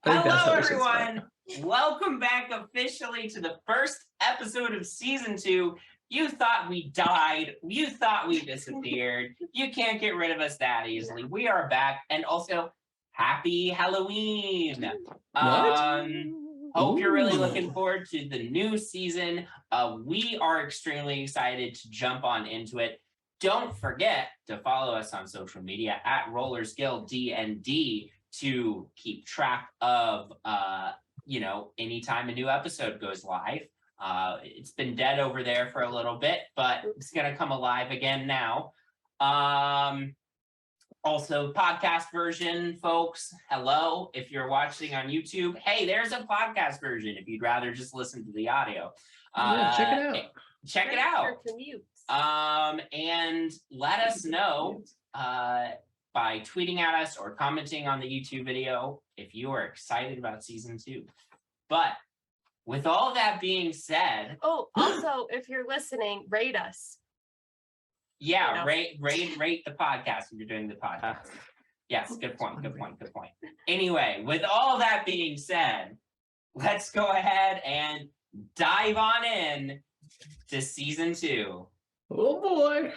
Hello, everyone. Welcome back officially to the first episode of season 2. You thought we died. You thought we disappeared. You can't get rid of us that easily. We are back. And also, happy Halloween. Hope you're really looking forward to the new season. We are extremely excited to jump on into it. Don't forget to follow us on social media at Rollers Guild DND to keep track of, anytime a new episode goes live. It's been dead over there for a little bit, but it's going to come alive again now. Also, podcast version, folks, hello. If you're watching on YouTube, hey, there's a podcast version if you'd rather just listen to the audio. Check it out. Check it out. And let us know by tweeting at us or commenting on the YouTube video if you are excited about season 2. But with all that being said... Oh, also, if you're listening, rate us. Yeah, rate the podcast if you're doing the podcast. Yes, good point. Anyway, with all that being said, let's go ahead and dive on in to season 2. Oh boy.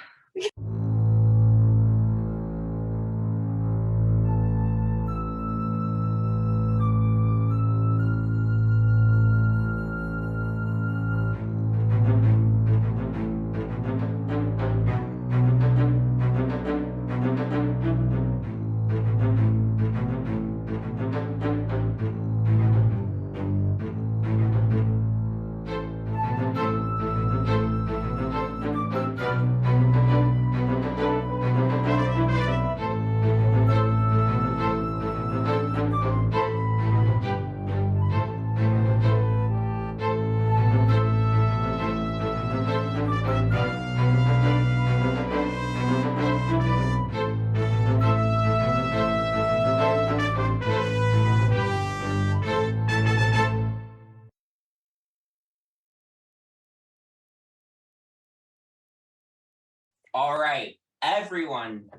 All right, everyone,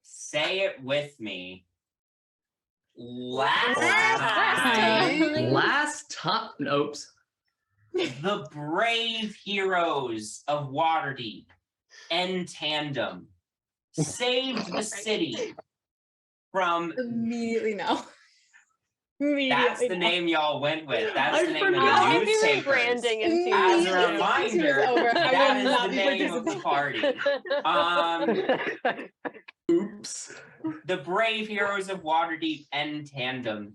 say it with me. Last time, oops. The brave heroes of Waterdeep in tandem saved the city from... Immediately now. That's the name y'all went with. That's the name of the newspapers. Branding in As a reminder, that is the name of the party. Oops. The brave heroes of Waterdeep in tandem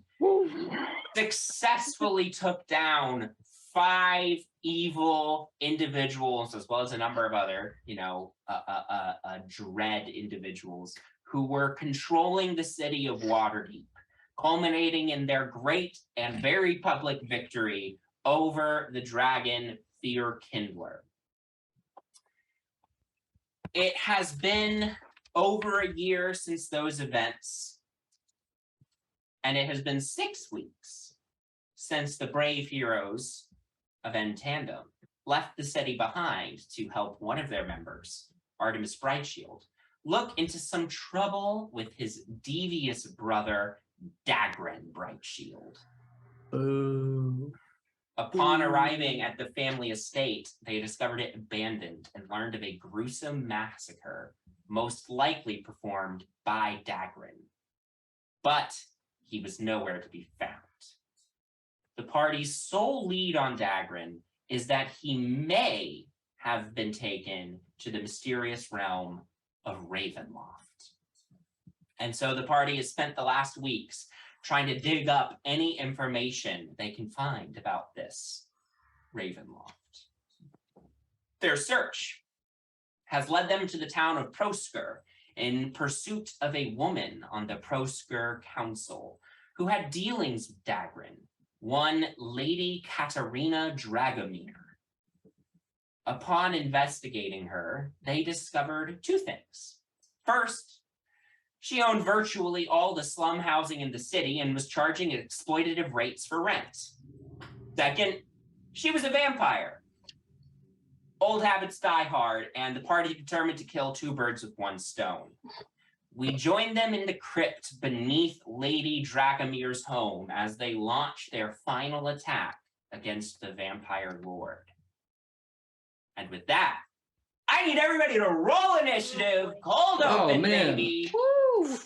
successfully took down 5 evil individuals, as well as a number of other, dread individuals who were controlling the city of Waterdeep, culminating in their great and very public victory over the dragon Fear Kindler. It has been over a year since those events, and it has been 6 weeks since the brave heroes of Entandem left the city behind to help one of their members, Artemis Brightshield, look into some trouble with his devious brother, Dagran Brightshield. Ooh. Upon arriving at the family estate, they discovered it abandoned and learned of a gruesome massacre, most likely performed by Dagran. But he was nowhere to be found. The party's sole lead on Dagran is that he may have been taken to the mysterious realm of Ravenloft. And so the party has spent the last weeks trying to dig up any information they can find about this Ravenloft. Their search has led them to the town of Prosker in pursuit of a woman on the Prosker Council who had dealings with Dagran, one Lady Katarina Dragomir. Upon investigating her, they discovered 2 things. First, she owned virtually all the slum housing in the city and was charging exploitative rates for rent. Second, she was a vampire. Old habits die hard, and the party determined to kill 2 birds with 1 stone. We join them in the crypt beneath Lady Dragomir's home as they launch their final attack against the Vampire Lord. And with that, I need everybody to roll initiative. Cold open, man. baby. Woo!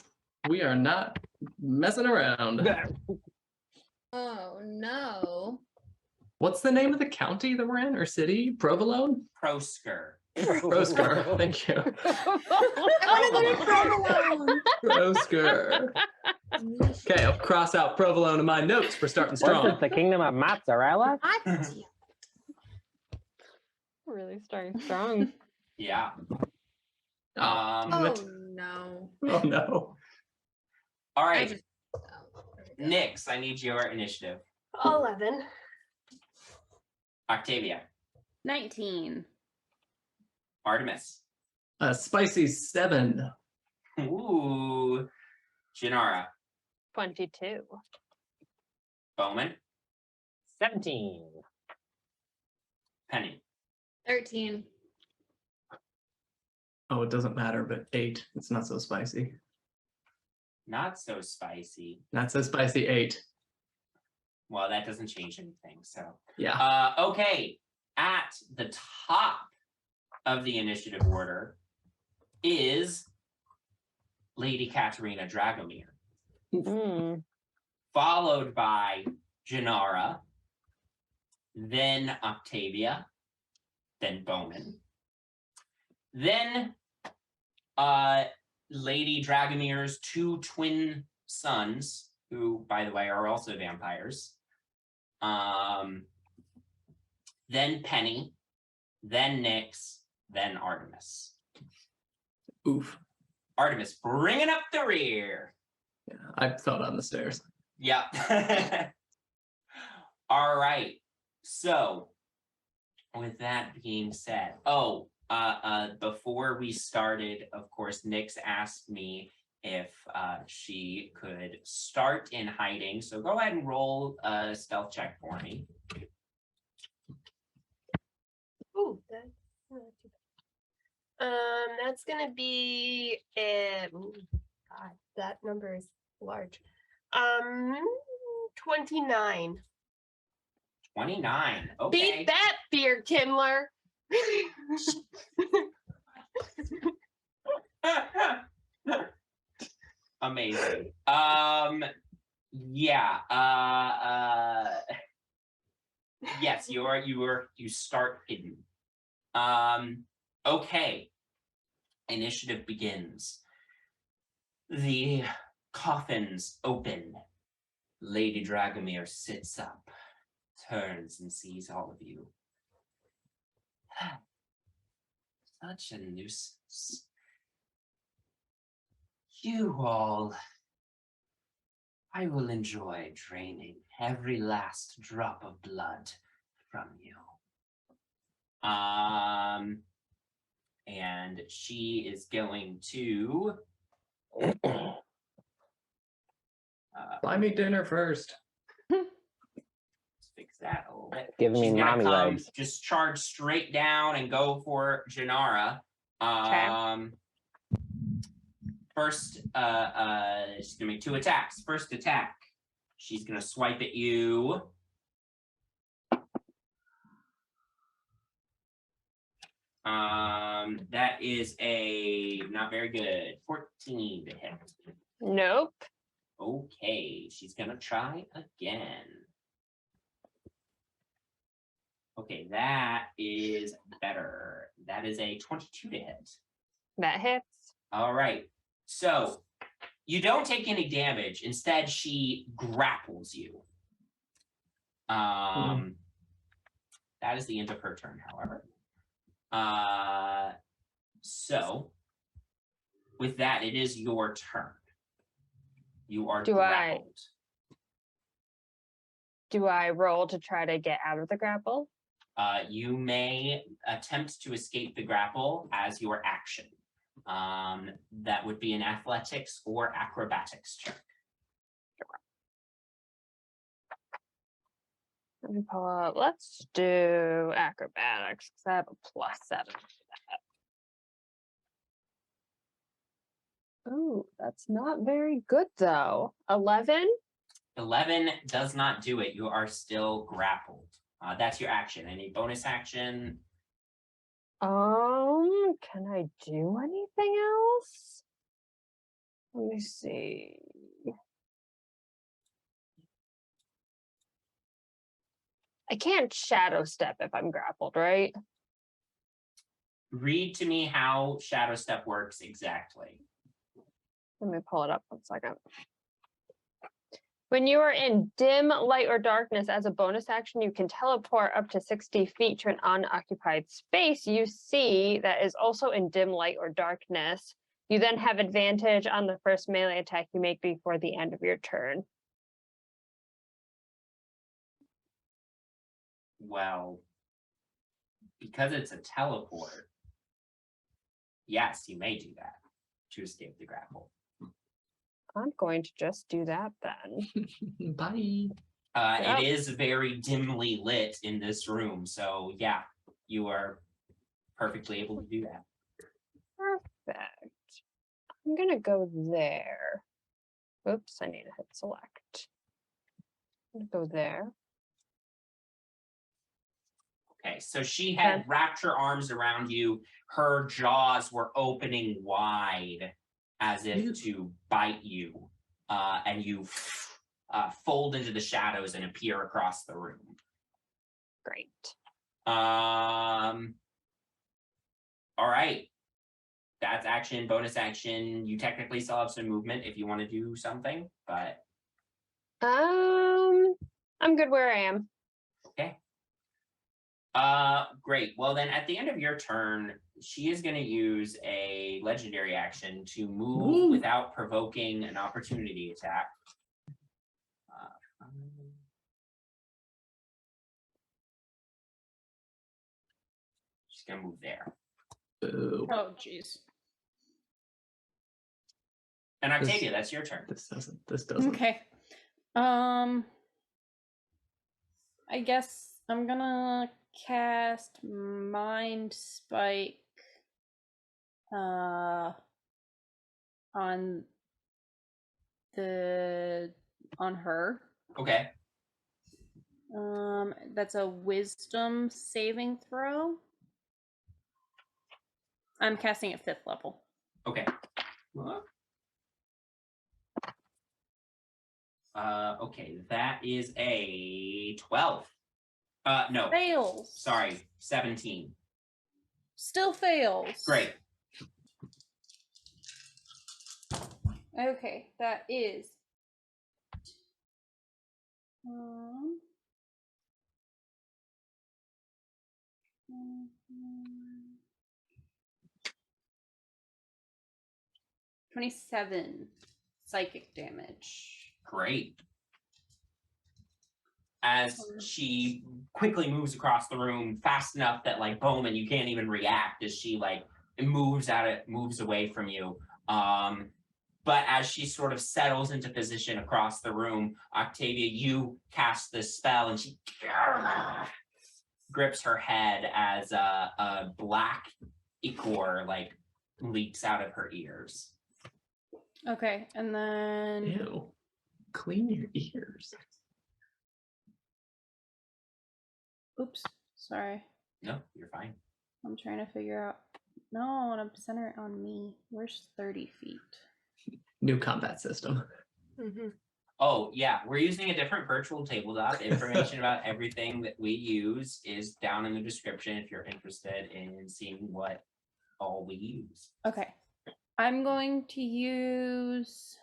We are not messing around. Oh no. What's the name of the county that we're in, or city? Provolone? Prosker. Prosker. Thank you. I want to go to Provolone. Prosker. Okay, I'll cross out Provolone in my notes for starting What is strong. this, the kingdom of mozzarella? Really starting strong. Yeah. Oh, Oh no. oh no. All I right, just, oh, there we go. Nyx, I need your initiative. 11. Octavia. 19. Artemis. A spicy 7. Ooh. Jinarra. 22. Bowmin. 17. Penny. 13. Oh, it doesn't matter, but 8. It's not so spicy. Not so spicy. Not so spicy 8. Well, that doesn't change anything, so. Yeah. Okay, at the top of the initiative order is Lady Katerina Dragomir, Mm. followed by Jinarra, then Octavia, then Bowmin, then Lady Dragomir's 2 twin sons, who, by the way, are also vampires. Then Penny, then Nyx, then Artemis. Oof. Artemis bringing up the rear. Yeah, I fell down the stairs. Yep. All right. So, with that being said, before we started, of course, Nyx asked me if she could start in hiding. So go ahead and roll a stealth check for me. Ooh, that's not too bad. That's gonna be ooh, God, that number is large. 29. 29. Okay. Beat that, beer Kindler. Amazing. Yeah. Yes, you start hidden. Okay. Initiative begins. The coffins open. Lady Dragomir sits up, turns and sees all of you. Such a nuisance. You all, I will enjoy draining every last drop of blood from you. And she is going to Buy me dinner first. let's fix that a little bit. Giving me She's gonna mommy come, legs. just charge straight down and go for Jinarra. First, she's gonna make 2 attacks. First attack, she's gonna swipe at you. That is a not very good 14 to hit. Nope. Okay, she's gonna try again. Okay, that is better. That is a 22 to hit. That hits. All right. So you don't take any damage. Instead, she grapples you. That is the end of her turn, however. So with that, it is your turn. You are grappled. Do I roll to try to get out of the grapple? You may attempt to escape the grapple as your action. That would be an athletics or acrobatics check. Let me pull up. Let's do acrobatics because I have a +7 for Oh, that's not very good though. 11? 11 does not do it. You are still grappled. That's your action. Any bonus action? Can I do anything else? Let me see. I can't shadow step if I'm grappled, right? Read to me how Shadow Step works exactly. Let me pull it up 1 second. When you are in dim light or darkness, as a bonus action, you can teleport up to 60 feet to an unoccupied space you see that is also in dim light or darkness. You then have advantage on the first melee attack you make before the end of your turn. Well, because it's a teleport, yes, you may do that to escape the grapple. I'm going to just do that then. Bye. Yep. It is very dimly lit in this room, so yeah, you are perfectly able to do that. Perfect. I'm gonna go there. Oops, I need to hit select. I'm gonna go there. Okay, so she had wrapped her arms around you. Her jaws were opening wide as if to bite you, and you fold into the shadows and appear across the room. Great. All right. That's action, bonus action. You technically still have some movement if you want to do something, but I'm good where I am. okay. Great. Well, then at the end of your turn, she is going to use a legendary action to move without provoking an opportunity attack. She's going to move there. Boo. Oh, jeez. And Octavia, that's your turn. This doesn't. Okay. I guess I'm gonna cast Mind Spike on her. Okay. That's a wisdom saving throw. I'm casting at 5th level. Okay. Okay, that is a 12. No. Fails. Sorry, 17. Still fails. Great. Okay, that is 27 psychic damage. Great. As she quickly moves across the room fast enough that like Bowmin, you can't even react as she like moves away from you. But as she sort of settles into position across the room, Octavia, you cast this spell and she grips her head as a black ichor like leaks out of her ears. Okay, and then Ew. Clean your ears. oops, sorry. No, you're fine. I'm trying to figure out. No, I want to center it on me. Where's 30 feet? New combat system. Mm-hmm. Oh, yeah, we're using a different virtual tabletop. Information about everything that we use is down in the description if you're interested in seeing what all we use. Okay. I'm going to use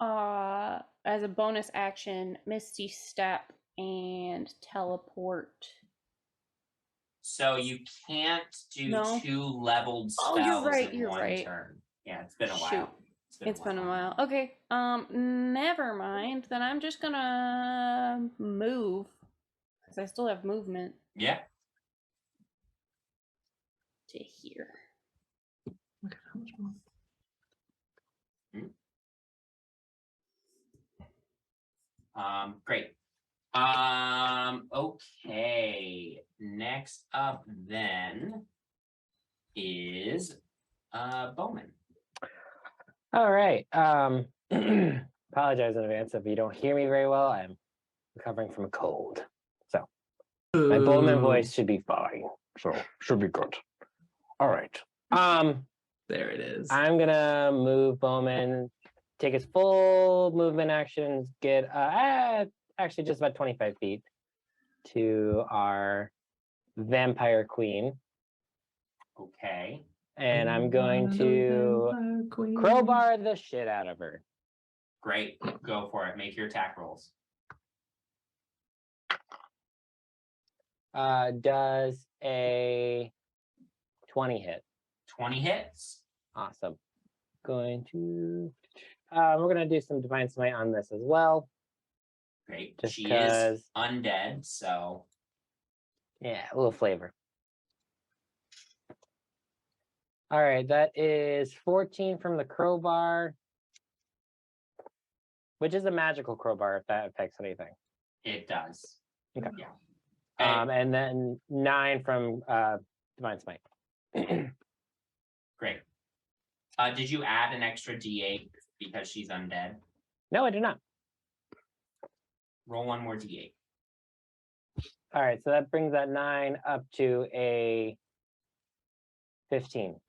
as a bonus action Misty Step and teleport. So you can't do No. 2 leveled spells Oh, you're right, in you're one right. turn. Yeah, it's been a Shoot. while. It's been a while. Okay. Never mind. Then I'm just gonna move because I still have movement Yeah. to here. Look at how much more. Great. Okay. Next up then is Bowmin. All right. Apologize in advance if you don't hear me very well. I'm recovering from a cold. So my Bowmin voice should be fine. So should be good. All right. There it is. I'm gonna move Bowmin, take his full movement actions, get actually just about 25 feet to our vampire queen. Okay. And I'm going to crowbar the shit out of her. Great. Go for it. Make your attack rolls. Does a 20 hit? 20 hits. Awesome. Going to we're gonna do some divine smite on this as well. Great. Just She 'cause- is undead, so Yeah, a little flavor. All right, that is 14 from the crowbar, which is a magical crowbar if that affects anything. it does. Okay. Yeah. And then 9 from divine smite. Great. Did you add an extra D8 because she's undead? No, I do not. Roll one more D8. All right, so that brings that 9 up to a 15.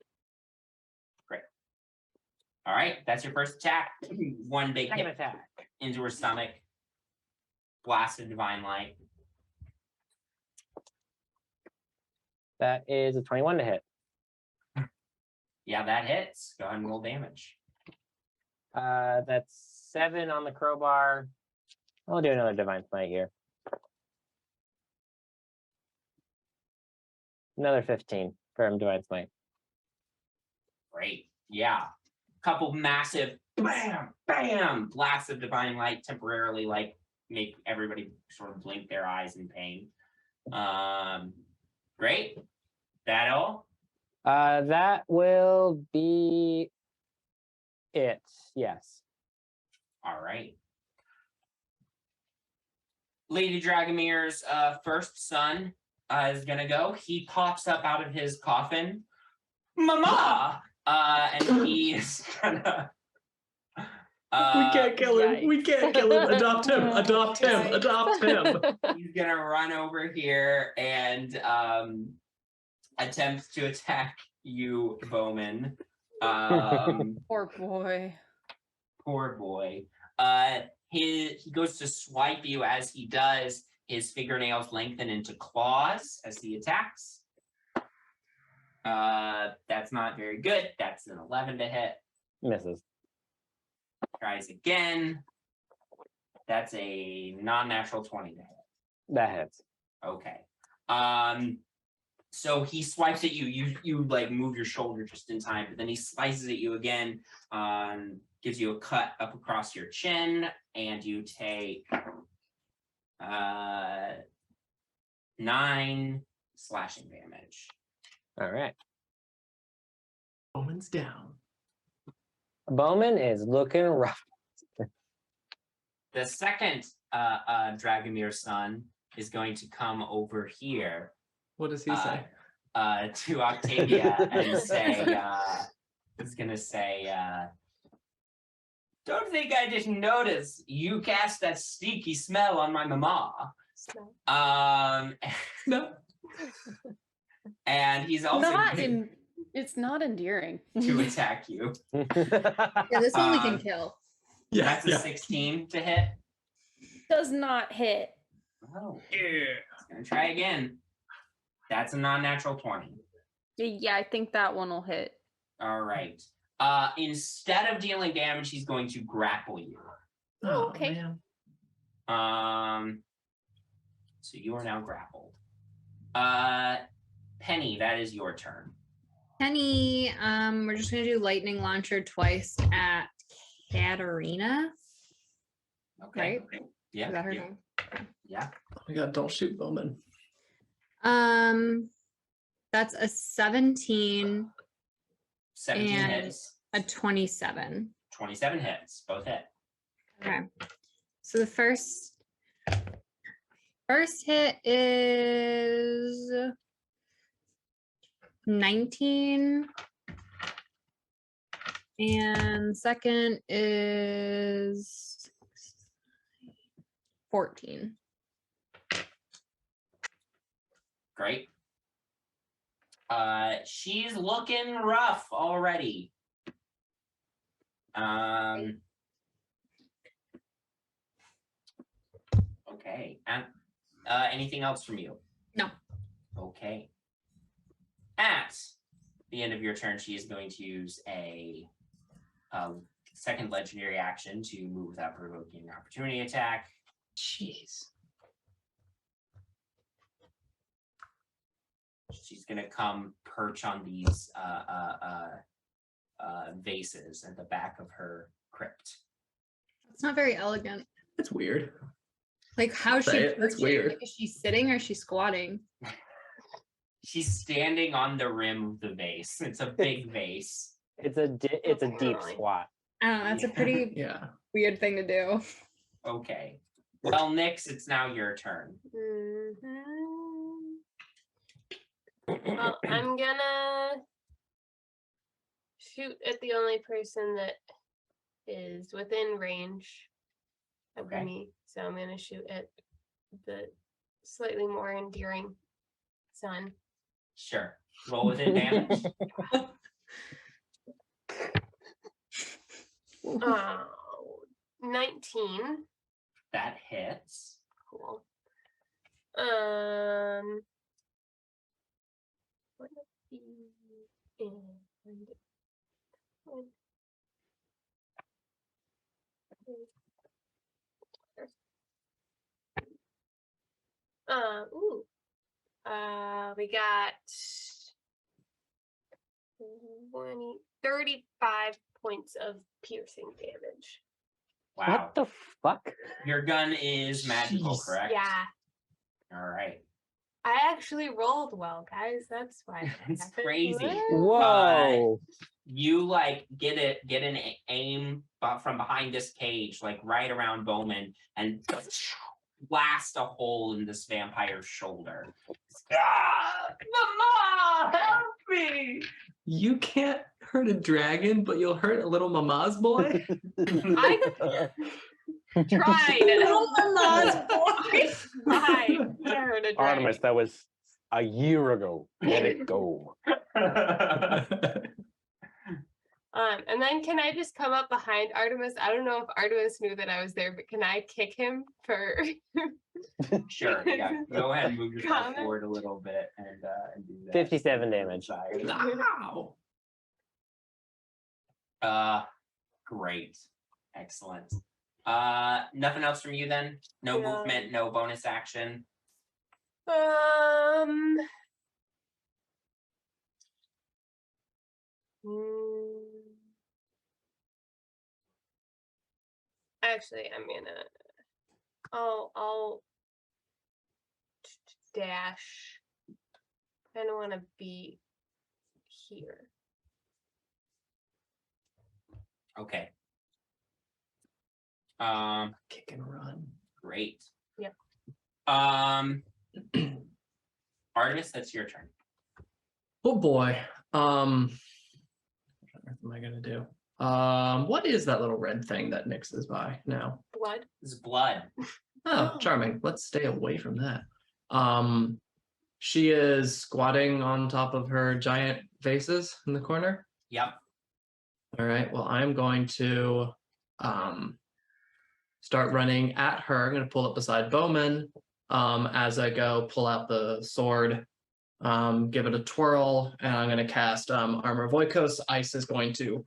All right, that's your first attack. One big Second hit attack. into her stomach. Blasted divine light. That is a 21 to hit. Yeah, that hits. Go ahead and roll damage. That's 7 on the crowbar. I'll do another divine smite here. Another 15 from divine smite. Great. Yeah. Couple massive bam, bam, blasts of divine light temporarily like make everybody sort of blink their eyes in pain. Great. That all? That will be it. Yes. All right. Lady Dragomir's first son is gonna go. He pops up out of his coffin. Mama! And he is gonna. We can't kill him. We can't kill him. Adopt him. Adopt him. Yikes. Adopt him. He's gonna run over here and attempt to attack you, Bowmin. Poor boy. Poor boy. He goes to swipe you. As he does, his fingernails lengthen into claws as he attacks. That's not very good. That's an 11 to hit. Misses. Tries again. That's a non-natural 20 to hit. That hits. Okay. So he swipes at you. You like move your shoulder just in time, but then he slices at you again. Gives you a cut up across your chin, and you take 9 slashing damage. All right. Bowman's down. Bowmin is looking rough. The second Dragomir son is going to come over here What does he say? to Octavia and say, is gonna say, don't think I didn't notice you cast that stinky smell on my mama. Smell. No. And he's also Not going in. It's not endearing. to attack you. Yeah, this one we can Um, kill. Yeah. That's a Yeah. 16 to hit. Does not hit. Oh, it's gonna try again. That's a non-natural 20. Yeah, I think that one will hit. All right. Instead of dealing damage, he's going to grapple you. Oh, okay. Man. So you are now grappled. Penny, that is your turn. Penny, we're just gonna do lightning launcher twice at Katarina. Okay. Right? Yeah. Is that her yeah, name? yeah. Oh my God, don't shoot Bowman. That's a 17, 17 And- hits. a 27. 27 hits. Both hit. Okay. So the first hit is 19. And second is 14. Great. She's looking rough already. Okay. And anything else from you? No. Okay. At the end of your turn, she is going to use a second legendary action to move without provoking an opportunity attack. Jeez. She's gonna come perch on these vases at the back of her crypt. It's not very elegant. That's weird. Like how's she? Say it, that's perching? weird. Like, is she sitting or is she squatting? She's standing on the rim of the vase. It's a big vase. It's a deep Really? squat. I don't know. That's a pretty Yeah. weird thing to do. Okay. Well, Nyx, it's now your turn. Well, I'm gonna shoot at the only person that is within range of Okay. me. So I'm gonna shoot at the slightly more endearing son. Sure. Roll with advantage. Oh, 19. That hits. Cool. What would be and we got 35 points of piercing damage. Wow. What the fuck? Your gun is magical, Jeez. correct? Yeah, All right. I actually rolled well, guys. That's why. It's crazy. Whoa. You like get an aim from behind this cage, like right around Bowmin, and blast a hole in this vampire's shoulder. Ah, Mama, help me! You can't hurt a dragon, but you'll hurt a little mama's boy. I tried. Little mama's boy. I heard a Artemis, dragon. that was a year ago. Let it go. And then can I just come up behind Artemis? I don't know if Artemis knew that I was there, but can I kick him for? Sure, yeah. Go ahead and move yourself Comment? forward a little bit and do that. 57 damage. Wow. Great. Excellent. Nothing else from you then? No No. movement, no bonus action. Actually, I'll dash. I don't want to be here. Okay. Kick and run. Great. Yep. Artemis, that's your turn. Oh boy. What on earth am I gonna do? What is that little red thing that Nyx is by now? Blood. This is blood. Oh, charming. Let's stay away from that. She is squatting on top of her giant vases in the corner. Yep. All right. Well, I'm going to start running at her. I'm going to pull up beside Bowmin. As I go, pull out the sword, give it a twirl, and I'm going to cast Armor of Oikos. Ice is going to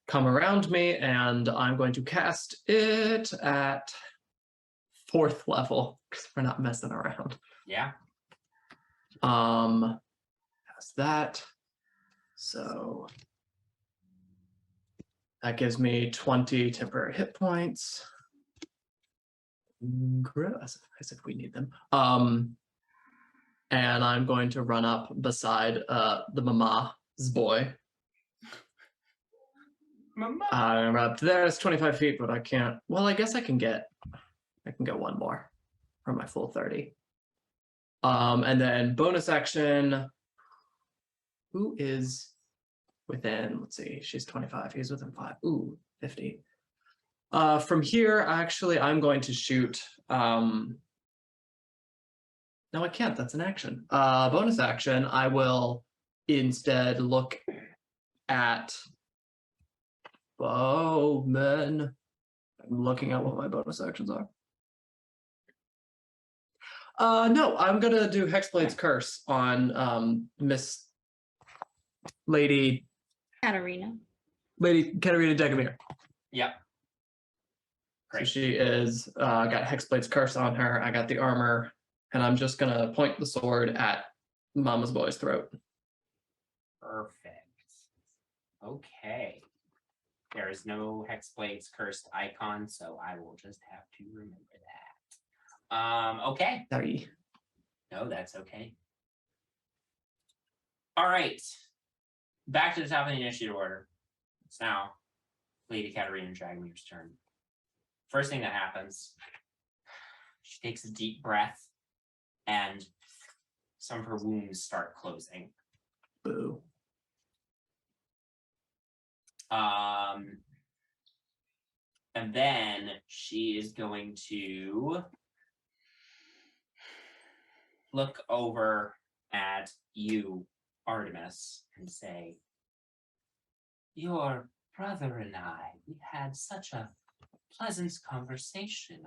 come around me, and I'm going to cast it at 4th level because we're not messing around. Yeah. That's that. So that gives me 20 temporary hit points. Gross, if we need them. And I'm going to run up beside the mama's boy. Mama. I'm up to there. It's 25 feet, but I can't. Well, I guess I can get one more for my full 30. And then bonus action. Who is within, let's see, she's 25, he's within 5. Ooh, 50. From here, actually, I'm going to shoot. No, I can't. That's an action. Bonus action. I will instead look at Bowmin. I'm looking at what my bonus actions are. No, I'm gonna do Hexblade's Curse on Miss Lady Katarina. Katarina Dagran. Yep. So Great. she is got Hexblade's Curse on her. I got the armor, and I'm just gonna point the sword at Mama's boy's throat. Perfect. Okay. There is no Hexblade's cursed icon, so I will just have to remember that. Okay. Sorry. No, that's okay. All right. Back to the top of the initiative order. It's now Lady Katarina Dragomir's turn. First thing that happens, she takes a deep breath, and some of her wounds start closing. Boo. And then she is going to look over at you, Artemis, and say, "Your brother and we had such a pleasant conversation.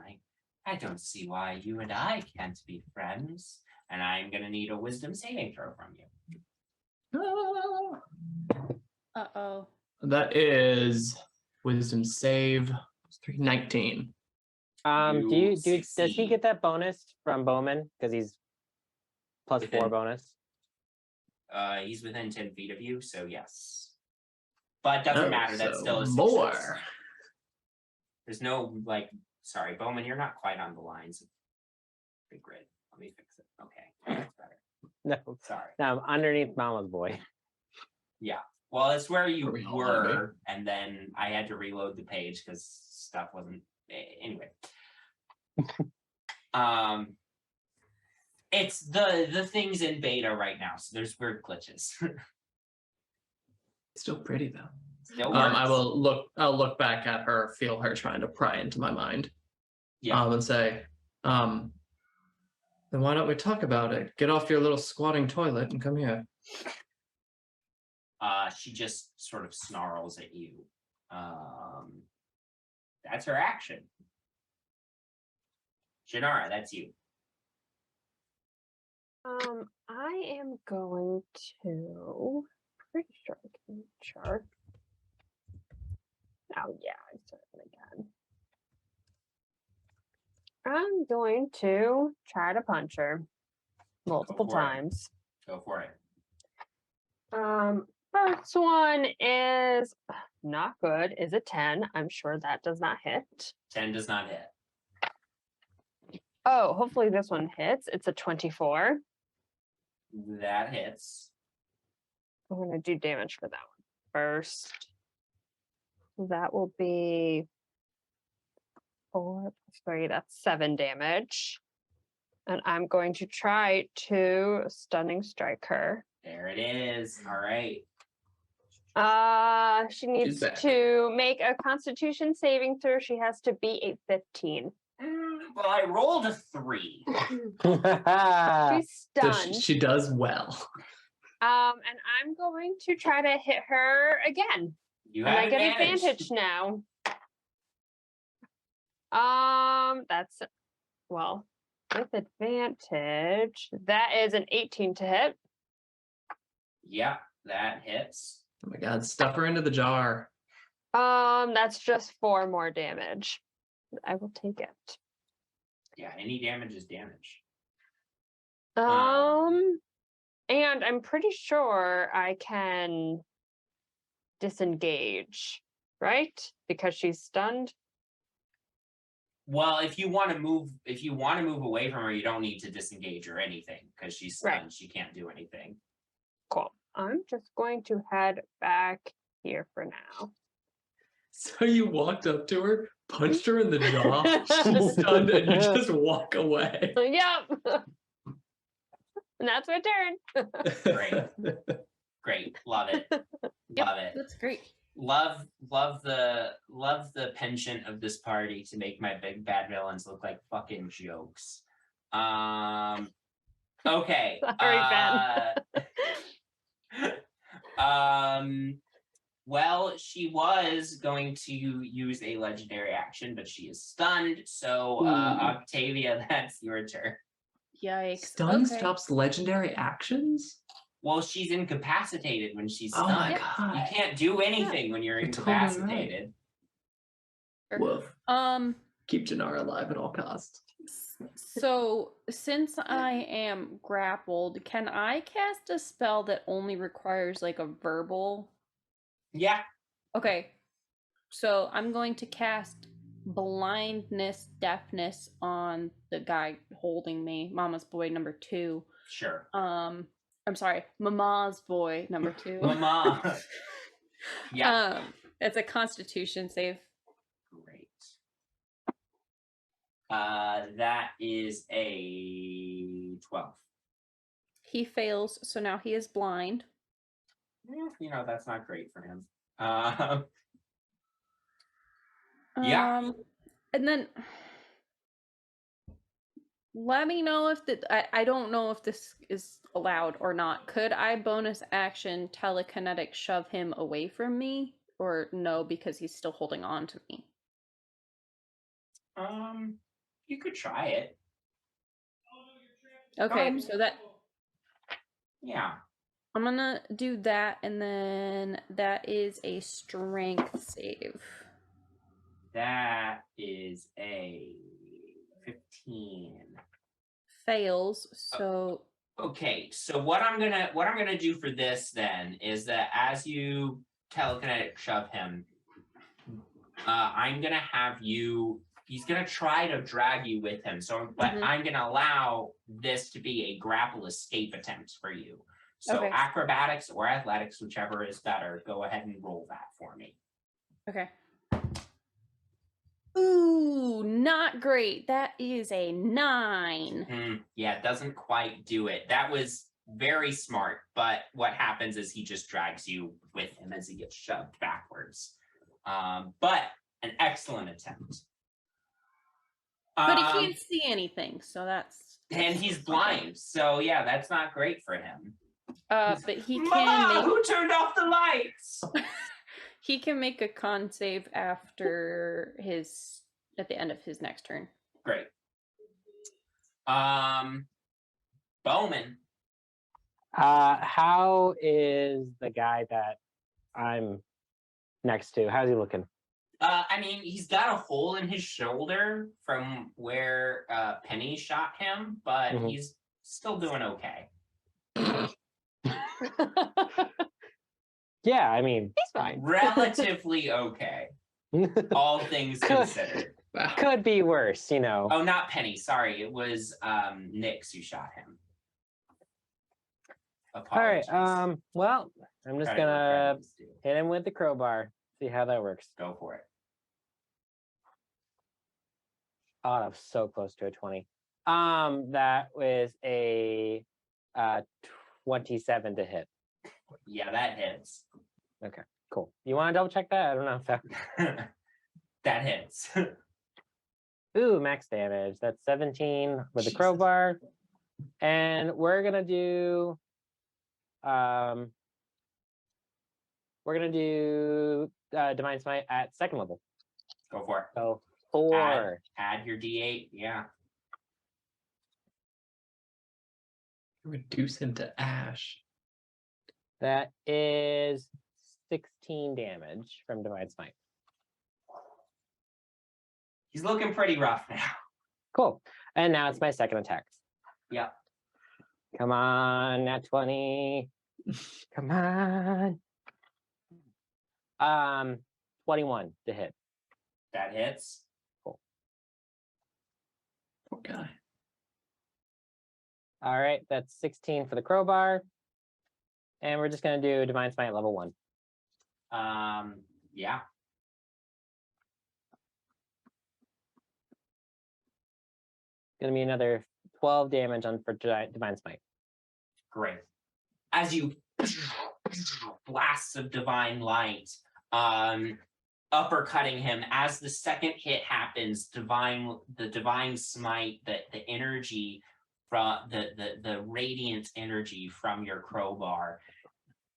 I don't see why you and I can't be friends, and I'm going to need a wisdom saving throw from you." Uh-oh. That is wisdom save 19. Does he succeed. get that bonus from Bowmin? Because he's plus 4 bonus. He's within 10 feet of you, so yes. But doesn't matter, that's so still a success. more. There's no, sorry, Bowmin, you're not quite on the lines of the grid. Let me fix it. Okay, that's better. No, Sorry. no, I'm underneath Mama's boy. Yeah. Well, it's where you Are we all were, and then I had to reload the page because stuff wasn't. Anyway. It's the thing's in beta right now, so there's weird glitches. Still pretty though. Still I works. will I'll look back at her, feel her trying to pry into my mind. Yeah. And say, then why don't we talk about it? Get off your little squatting toilet and come here. She just sort of snarls at you. That's her action. Jinarra, that's you. I am going to. Pretty sure I can chart. Oh yeah, I certainly can. I'm going to try to punch her multiple for it. times. Go for it. First one is not good. Is a 10. I'm sure that does not hit. 10 does not hit. Oh, hopefully this one hits. It's a 24. That hits. I'm going to do damage for that one first. That will be 4 plus 3. That's 7 damage. And I'm going to try to stunning strike her. There it is. All right. She needs back. to make a Constitution saving throw. She has to be a 15. Well, I rolled a 3. She's So stunned. she does well. And I'm going to try to hit her again. You And have I get advantage. advantage now. That's well with advantage. That is an 18 to hit. Yeah, that hits. Oh my god, stuff her into the jar. That's just 4 more damage. I will take it. Yeah, any damage is damage. And I'm pretty sure I can disengage, right? Because she's stunned. Well, if you want to move away from her, you don't need to disengage or anything because she's stunned. Right. She can't do anything. Cool. I'm just going to head back here for now. So you walked up to her, punched her in the jaw, she's stunned, and you just walk away. Yep. And that's my turn. Great. Great. Love it. Love it. That's great. Love the penchant of this party to make my big bad villains look like fucking jokes. Okay. Sorry, Well, she was going to use a legendary action, but she is stunned. So, Octavia, that's your turn. Yikes. Stun Okay. stops legendary actions? Well, she's incapacitated when she's Oh stunned. my god. You can't do anything when you're You're totally right. incapacitated. Woof. Um, Keep Jinarra alive at all costs. so since I am grappled, can I cast a spell that only requires like a verbal? Yeah. Okay. So I'm going to cast blindness, deafness on the guy holding me, Mama's boy number 2. Sure. I'm sorry, Mama's boy number 2. Mama. Yeah. It's a Constitution save. Great. That is a 12. He fails, so now he is blind. That's not great for him. Yeah. And then let me know if I don't know if this is allowed or not. Could I bonus action telekinetic shove him away from me, or no, because he's still holding on to me? You could try it. Okay, so that Yeah. I'm gonna do that, and then that is a strength save. That is a 15. Fails, so Okay, so what I'm gonna do for this then is that as you telekinetic shove him, I'm gonna have you. He's gonna try to drag you with him. So, but I'm gonna allow this to be a grapple escape attempt for you. So Okay. acrobatics or athletics, whichever is better. Go ahead and roll that for me. okay. Ooh, not great. That is a 9. Yeah, it doesn't quite do it. That was very smart, but what happens is he just drags you with him as he gets shoved backwards. But an excellent attempt. But he can't see anything, so that's And he's blind, so yeah, that's not great for him. but he Mama, can who turned off the lights? he can make a con save after at the end of his next turn. Great. Bowmin. How is the guy that I'm next to? How's he looking? He's got a hole in his shoulder from where Penny shot him, but he's still doing okay. Yeah, I mean, He's fine. Relatively okay, all things considered. Could be worse, Oh, not Penny. Sorry, it was Nyx who shot him. Apologies. All right. Well, I'm just gonna hit him with the crowbar. See how that works. Go for it. Oh, that was so close to a 20. That was a 27 to hit. Yeah, that hits. Okay, cool. You want to double check that? I don't know if that. That hits. Ooh, max damage. That's 17 with the crowbar. And we're gonna do Divine Smite at 2nd level. Go for it. So 4. Add your D8. Yeah. Reduce him to ash. That is 16 damage from Divine Smite. He's looking pretty rough now. Cool. And now it's my second attack. Yeah. Come on, nat 20. Come on. 21 to hit. That hits. Cool. Poor guy. All right, that's 16 for the crowbar. And we're just gonna do Divine Smite level 1. Yeah. Gonna be another 12 damage for Divine Smite. Great. As you blasts of divine light, uppercutting him. As the second hit happens, the divine smite, the energy from the radiant energy from your crowbar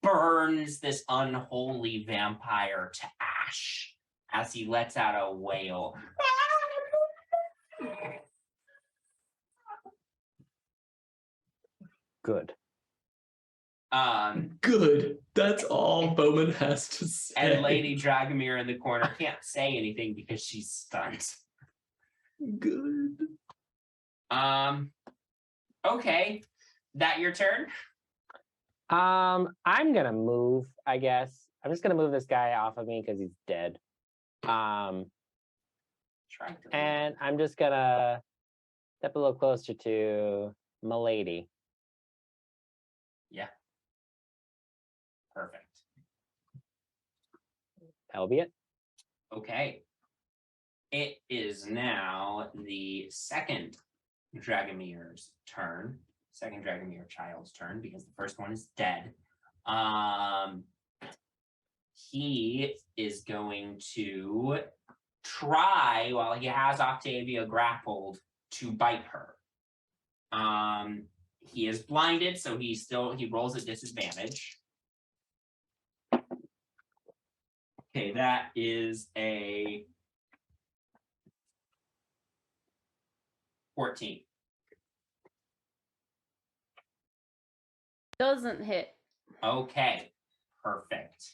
burns this unholy vampire to ash as he lets out a wail. Good. Good. That's all Bowmin has to say. And Lady Dragomir in the corner can't say anything because she's stunned. Good. Okay. That your turn? I'm gonna move, I guess. I'm just gonna move this guy off of me because he's dead. Trying to And I'm just gonna step a little closer to Milady. Yeah. Perfect. That'll be it. Okay. It is now the second Dragomir's turn. Second Dragomir child's turn because the first one is dead. He is going to try, while he has Octavia grappled, to bite her. He is blinded, so he rolls at disadvantage. Okay, that is a 14. Doesn't hit. Okay, perfect.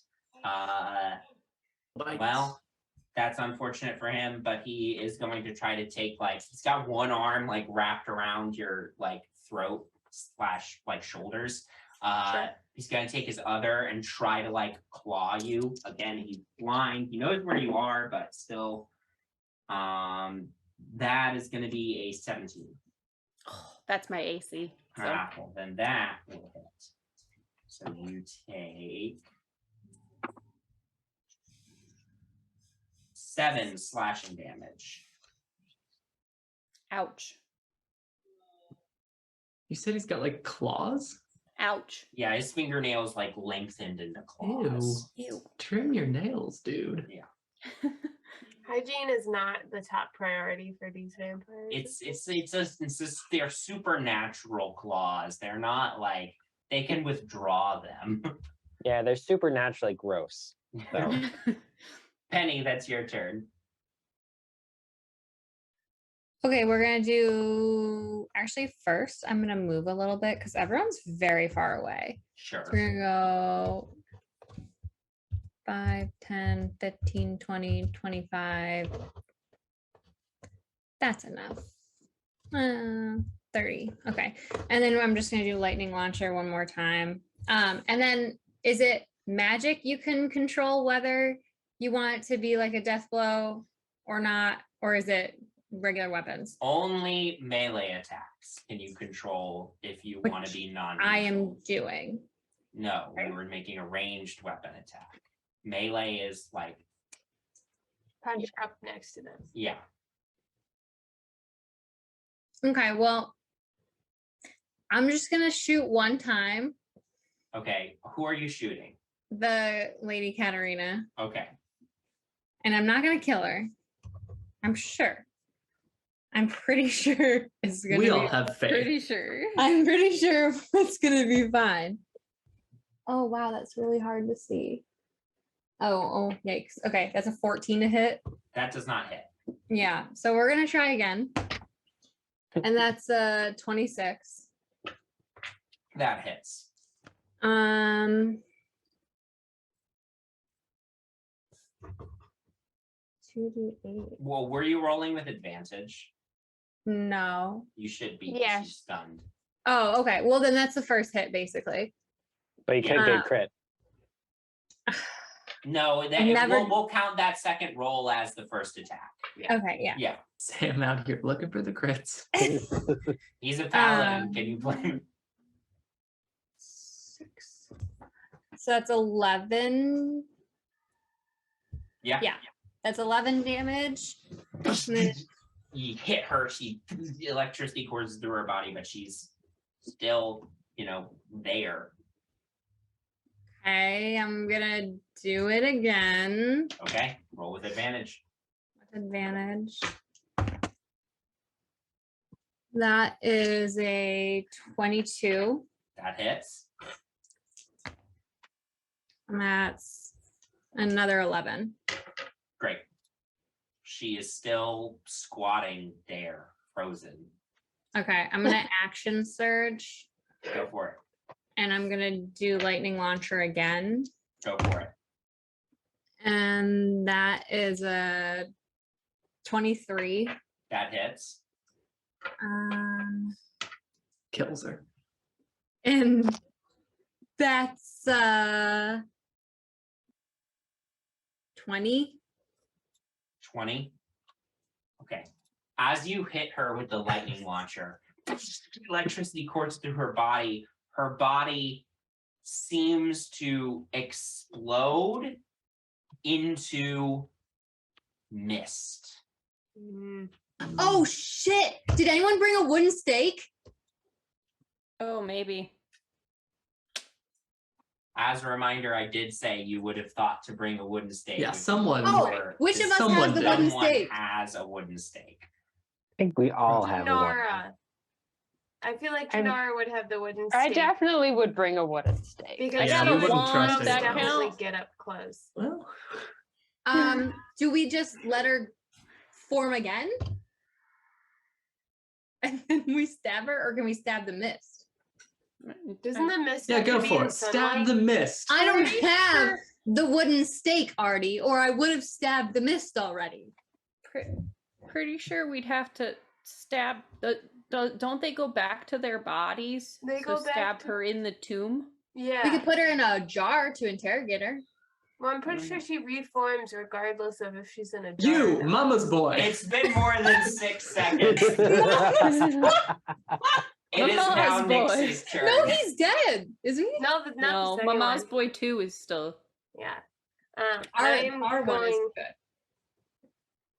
Well, that's unfortunate for him, but he is going to try to take, he's got one arm wrapped around your throat / shoulders. Sure. He's going to take his other and try to claw you. Again, he's blind. He knows where you are, but still, that is going to be a 17. Oh, that's my AC. So. Well, then that will hit. So you take 7 slashing damage. Ouch. You said he's got claws? Ouch. Yeah, his fingernails lengthened into claws. Ew. Trim your nails, dude. Yeah. Hygiene is not the top priority for these vampires. They're supernatural claws. They're not they can withdraw them. Yeah, they're supernaturally gross. So Penny, that's your turn. Okay, we're gonna do actually first I'm gonna move a little bit because everyone's very far away. Sure. So we're gonna go 5, 10, 15, 20, 25. That's enough. 30. Okay. And then I'm just gonna do lightning launcher one more time. And then is it magic you can control whether you want it to be a death blow or not, or is it regular weapons? Only melee attacks can you control if you want to be non. I am doing. No, we were making a ranged weapon attack. Melee is Punch up next to them. yeah. Okay, well, I'm just gonna shoot one time. Okay, who are you shooting? The Lady Katarina, Okay. and I'm not gonna kill her. I'm sure. I'm pretty sure it's gonna We be all have faith. Pretty sure. I'm pretty sure it's gonna be fine. Oh wow, that's really hard to see. Oh, yikes. Okay, that's a 14 to hit. That does not hit. Yeah, so we're gonna try again. And that's 26. That hits. 2d8. Well, were you rolling with advantage? No. You should be. Yeah. She's stunned. Oh, okay. Well, then that's the first hit, basically. but you could get crit. No, we'll count that second roll as the first attack. Yeah. Okay, yeah. Yeah. Sam out here looking for the crits. He's a paladin. Can you blame him? 6. So that's 11. Yeah. Yeah. That's 11 damage. And then- You hit her. The electricity courses through her body, but she's still, there. Okay, I'm gonna do it again Okay, roll with advantage. with advantage. That is a 22. That hits. And that's another 11. Great. She is still squatting there, frozen. Okay, I'm gonna action surge Go for it. and I'm gonna do lightning launcher again. Go for it. And that is a 23. That hits. Kills her. And that's 20. 20. Okay. As you hit her with the lightning launcher, electricity courses through her body. Her body seems to explode into mist. Oh shit! Did anyone bring a wooden stake? Oh, maybe. As a reminder, I did say you would have thought to bring a wooden stake. Yeah, if you someone- Oh, were- which of us Someone has the did. wooden Someone stake? has a wooden stake. I think we all have a one. Jinarra. I feel like I'm- Jinarra would have the wooden I stake. definitely would bring a wooden stake. Because I Yeah, got we a wouldn't wand, trust that anyone. definitely counts. get up close. Well, Do we just let her form again? And then we stab her, or can we stab the mist? Doesn't the mist yeah, have to go be for in it. Stab sunlight? the mist. I don't Pretty have sure- the wooden stake, Artie, or I would have stabbed the mist already. Pretty sure we'd have to stab the. Don't they go back to their bodies? They So go back stab to- her in the tomb. Yeah. We could put her in a jar to interrogate her. Well, I'm pretty sure she reforms regardless of if she's in a jar. You, or not. mama's boy. It's been more than 6 seconds. It is now Mama's boy. Nyx's turn. No, he's dead, isn't he? No, not No, the second Mama's one. Boy 2 is still. Yeah. Our one is going good.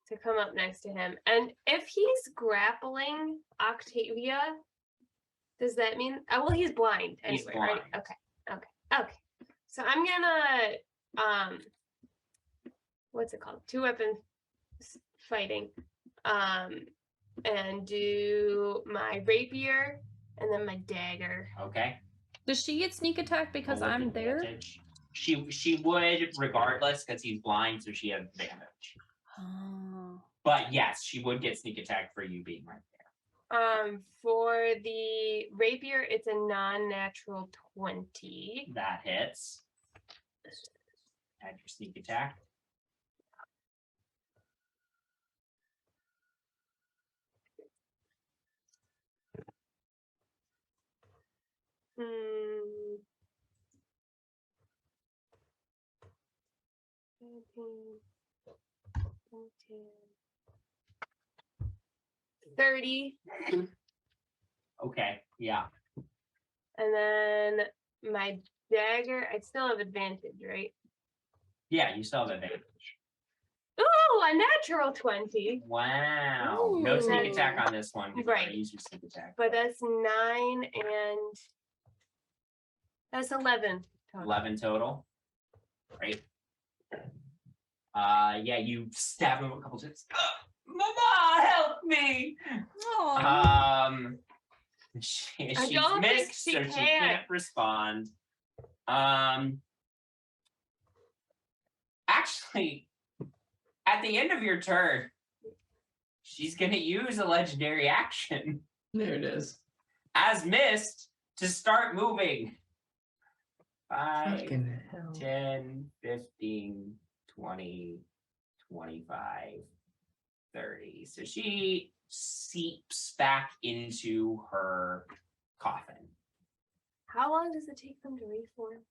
to come up next to him. And if he's grappling Octavia, does that mean well he's blind He's anyway, right? blind. Okay. So I'm gonna what's it called? 2-weapon fighting. And do my rapier and then my dagger. Okay. Does she get sneak attack because Roll with I'm there? advantage. She would regardless because he's blind, so she has advantage. Oh. But yes, she would get sneak attack for you being right there. For the rapier, it's a non-natural 20. That hits. Add your sneak attack. Hmm. 17, 30, Okay, yeah. and then my dagger, I'd still have advantage, right? Yeah, you still have advantage. Ooh, a natural 20, Wow. No sneak Ooh. attack on this one. 'cause you already Right. used your sneak attack. but that's 9 and that's 11 total. 11 total. Great. Yeah, you stab him a couple times. Mama, help me! She's don't think missed, she so she can. can't respond. Actually, at the end of your turn, she's gonna use a legendary action There it is. as mist to start moving. 5, Fucking hell. 10, 15, 20, 25, 30. So she seeps back into her coffin. How long does it take them to reform?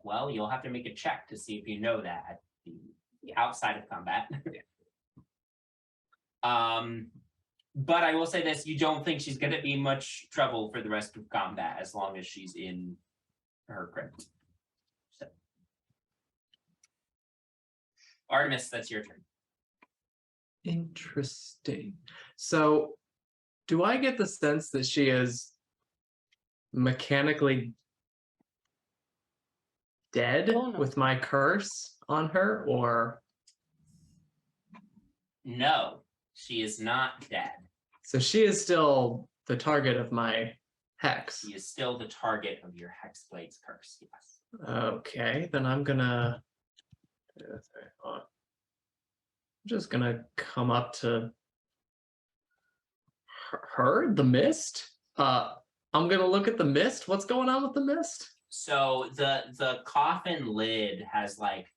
Well, you'll have to make a check to see if you know that at the Yeah. outside of combat. But I will say this, you don't think she's gonna be in much trouble for the rest of combat as long as she's in her crypt. So Artemis, that's your turn. Interesting. So, do I get the sense that she is mechanically dead Oh, no. with my curse on her, or No, she is not dead. so she is still the target of my hex? She is still the target of your Hexblade's curse, yes. Okay, then I'm gonna. I'm just gonna come up to her, the mist. I'm gonna look at the mist. What's going on with the mist? So the coffin lid has like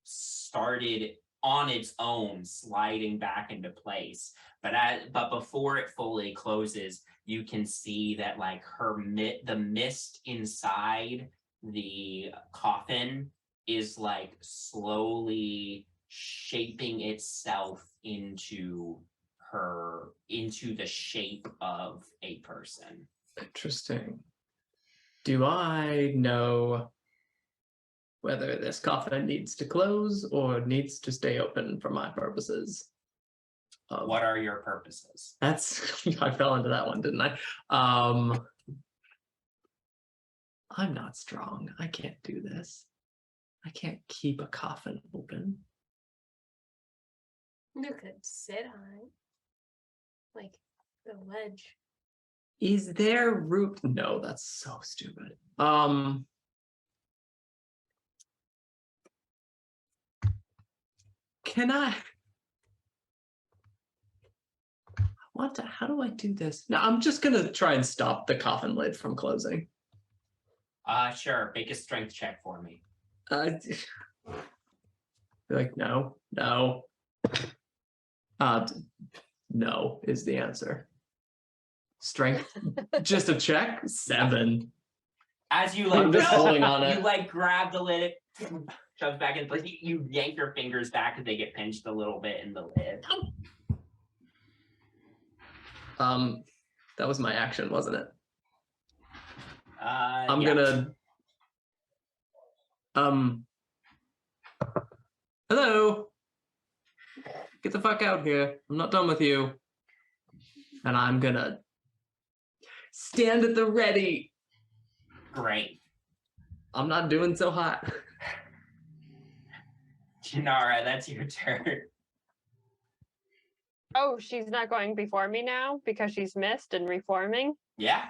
started on its own sliding back into place, but before it fully closes, you can see that like the mist inside the coffin is like slowly shaping itself into the shape of a person. Interesting. Do I know whether this coffin needs to close or needs to stay open for my purposes? What are your purposes? That's I fell into that one, didn't I? I'm not strong. I can't do this. I can't keep a coffin open. You could sit on it. Like the ledge. Is there root? No, that's so stupid. Can I want to? How do I do this? No, I'm just gonna try and stop the coffin lid from closing. Sure. Make a strength check for me. Like no. No is the answer. Strength, just a check. 7. As you like, I'm just holding on it. You like grab the lid, it shoves back in place. You yank your fingers back and they get pinched a little bit in the lid. That was my action, wasn't it? I'm Yeah. gonna. Hello. Get the fuck out here. I'm not done with you. And I'm gonna stand at the ready. Great. I'm not doing so hot. Jinarra, that's your turn. Oh, she's not going before me now because she's missed and reforming. Yeah.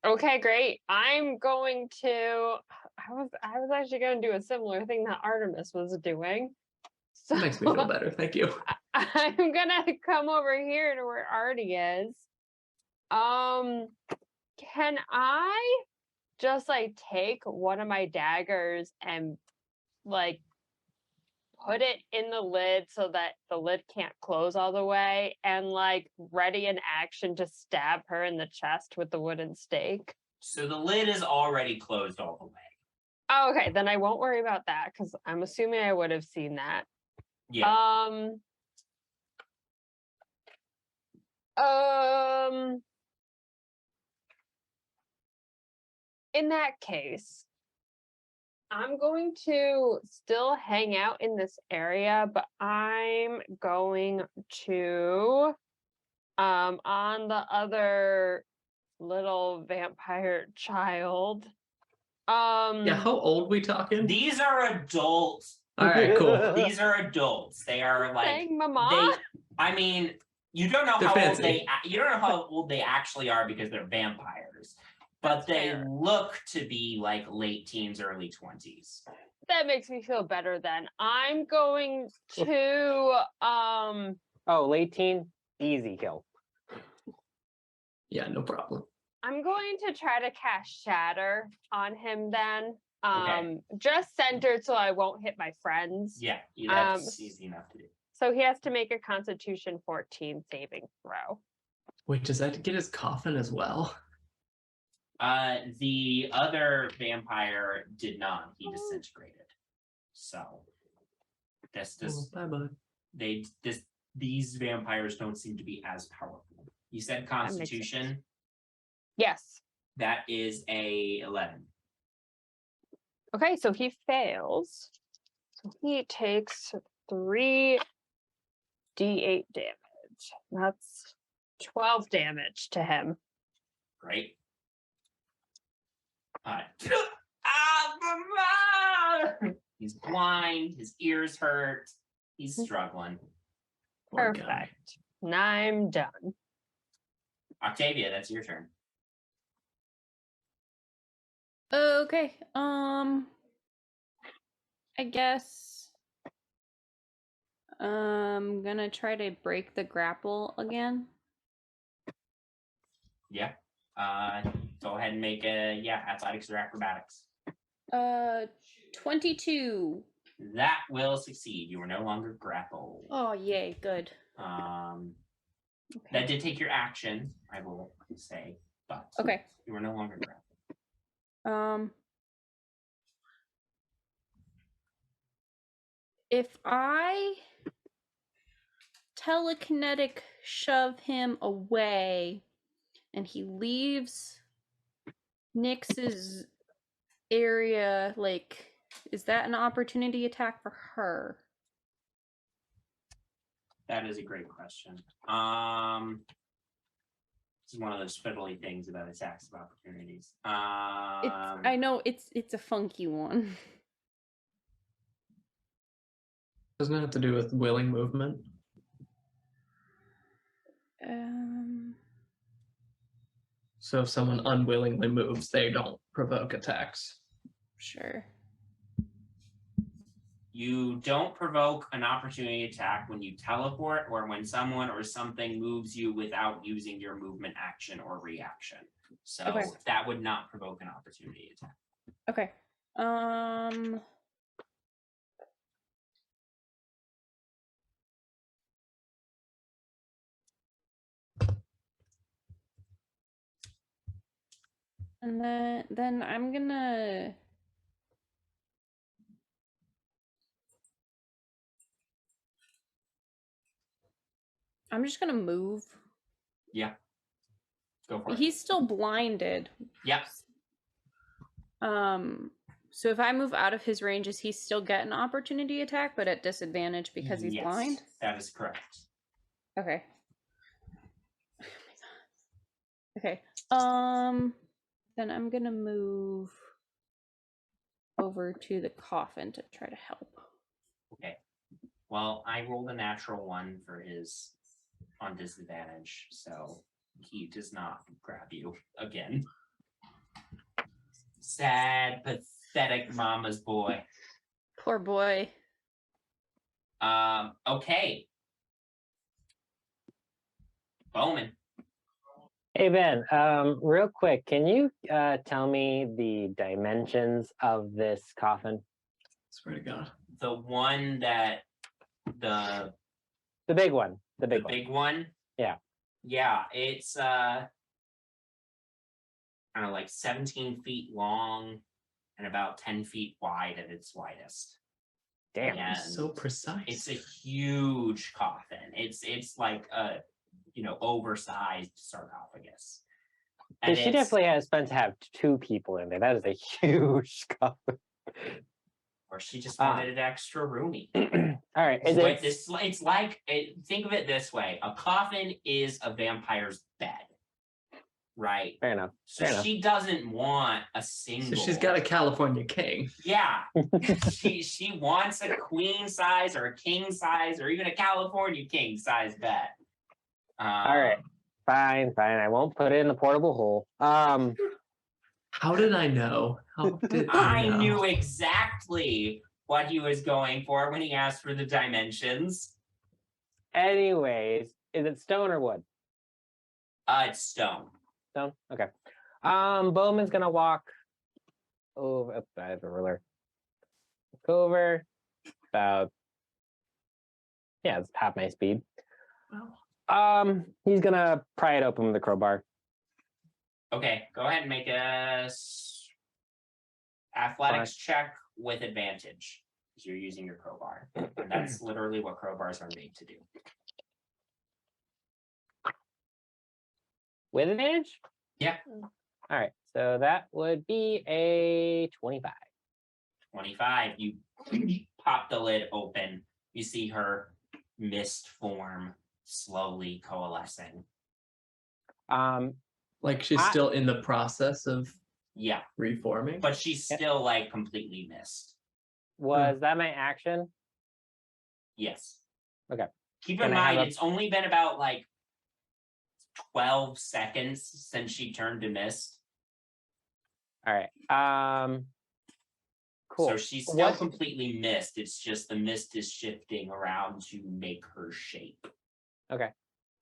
Okay, great. I'm going to. I was actually going to do a similar thing that Artemis was doing. So That makes me feel better. Thank you. I'm gonna come over here to where Artie is. Can I just like take one of my daggers and like put it in the lid so that the lid can't close all the way and like ready in action to stab her in the chest with the wooden stake? So the lid is already closed all the way. Oh, okay, then I won't worry about that because I'm assuming I would have seen that. Yeah. In that case, I'm going to still hang out in this area, but I'm going to on the other little vampire child. Yeah, how old we talking? These are adults. All right, cool. These are adults. They are like Saying mama. I mean, you don't know They're how old fancy. you don't know how old they actually are because they're vampires. But That's they fair. look to be like late teens, early 20s. That makes me feel better then. I'm going to Oh, late teen, easy kill. Yeah, no problem. I'm going to try to cast Shatter on him then. Okay. Just centered so I won't hit my friends. Yeah, that's easy enough to do. So he has to make a Constitution 14 saving throw. Wait, does that get his coffin as well? The other vampire did not. He disintegrated. So this Bye-bye. these vampires don't seem to be as powerful. You said Constitution. Yes. That is a 11. Okay, so he fails. So he takes 3d8 damage. That's 12 damage to him. Great. He's blind, his ears hurt, he's struggling. Poor guy. Perfect. And I'm done. Octavia, that's your turn. Okay. I guess I'm gonna try to break the grapple again. Yeah. Go ahead and make a athletics or acrobatics. 22. That will succeed. You are no longer grappled. Oh, yay, good. That did take your action, I will say, but Okay. you are no longer grappled. If I telekinetic shove him away and he leaves Nyx's area, like, is that an opportunity attack for her? That is a great question. This is one of those fiddly things about attacks of opportunities. I know it's a funky one. Doesn't it have to do with willing movement? So if someone unwillingly moves, they don't provoke attacks. Sure. You don't provoke an opportunity attack when you teleport or when someone or something moves you without using your movement action or reaction. So Okay. that would not provoke an opportunity attack. Okay. And then I'm gonna just gonna move. Yeah. Go for it. He's still blinded. Yep. So if I move out of his range, does he still get an opportunity attack, but at disadvantage because he's Yes, blind? that is correct. Okay. Okay. Then I'm gonna move over to the coffin to try to help. Okay. Well, I rolled a natural one for his on disadvantage, so he does not grab you again. Sad, pathetic mama's boy. Poor boy. Okay. Bowmin. Hey Ben, real quick, can you tell me the dimensions of this coffin? Swear to God. The one that the big one. The big the one. big one. Yeah. Yeah, it's I don't know, like 17 feet long and about 10 feet wide at its widest. Damn. And So precise. it's a huge coffin. It's like a oversized sarcophagus. And She definitely has spent to have two people in there. That is a huge coffin. or she just wanted it extra roomy. All right. Is Wait, it? it's like think of it this way: a coffin is a vampire's bed, right? Fair enough. So Fair enough. she doesn't want a single. So she's got a California king. Yeah, she wants a queen size or a king size or even a California king size bed. All right. Fine. I won't put it in the portable hole. How did I know? How did I know? knew exactly what he was going for when he asked for the dimensions. Anyways, is it stone or wood? It's stone. Stone. Okay. Bowman's gonna walk over. Oh, I have a ruler. Go over about. Yeah, it's half my speed. Wow. He's gonna pry it open with a crowbar. Okay, go ahead and make a athletics check with advantage because you're using your crowbar. And that's literally what crowbars are made to do. With advantage? Yeah. All right. So that would be a 25. 25. You pop the lid open. You see her mist form slowly coalescing. Like she's still in the process of Yeah, reforming. but she's still like completely mist. Was that my action? Yes. Okay. Keep Can in I have mind, a- it's only been about like 12 seconds since she turned to mist. All right. Cool. So she's still What- completely mist. It's just the mist is shifting around to make her shape. Okay.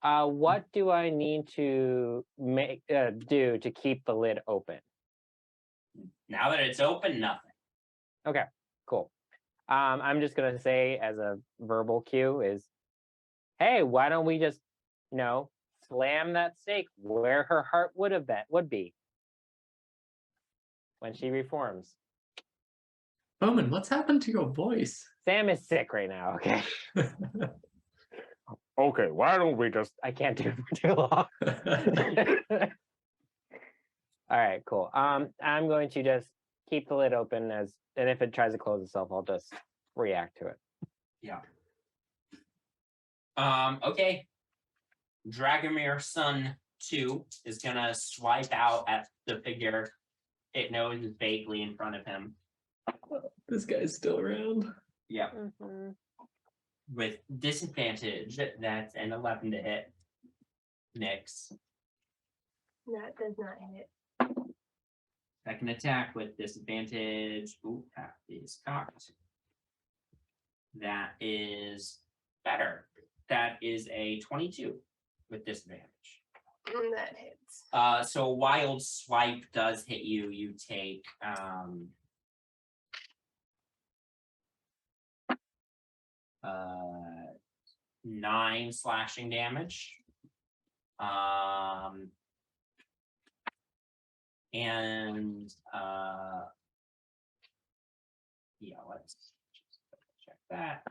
What do I need to do to keep the lid open? Now that it's open, nothing. Okay, cool. I'm just gonna say as a verbal cue is, hey, why don't we just, slam that stake where her heart would be when she reforms. Bowmin, what's happened to your voice? Sam is sick right now. Okay. Okay, why don't we just I can't do it for too long. All right, cool. I'm going to just keep the lid open and if it tries to close itself, I'll just react to it. Yeah. Okay. Dragomir Sun 2 is gonna swipe out at the figure it knows is vaguely in front of him. This guy's still around. Yeah. Mhm. With disadvantage, that's an 11 to hit. Nyx. That does not hit. Second attack with disadvantage. Ooh, that is cocked. That is better. That is a 22 with disadvantage. That hits. So wild swipe does hit you. You take 9 slashing damage. And yeah, let's just check that.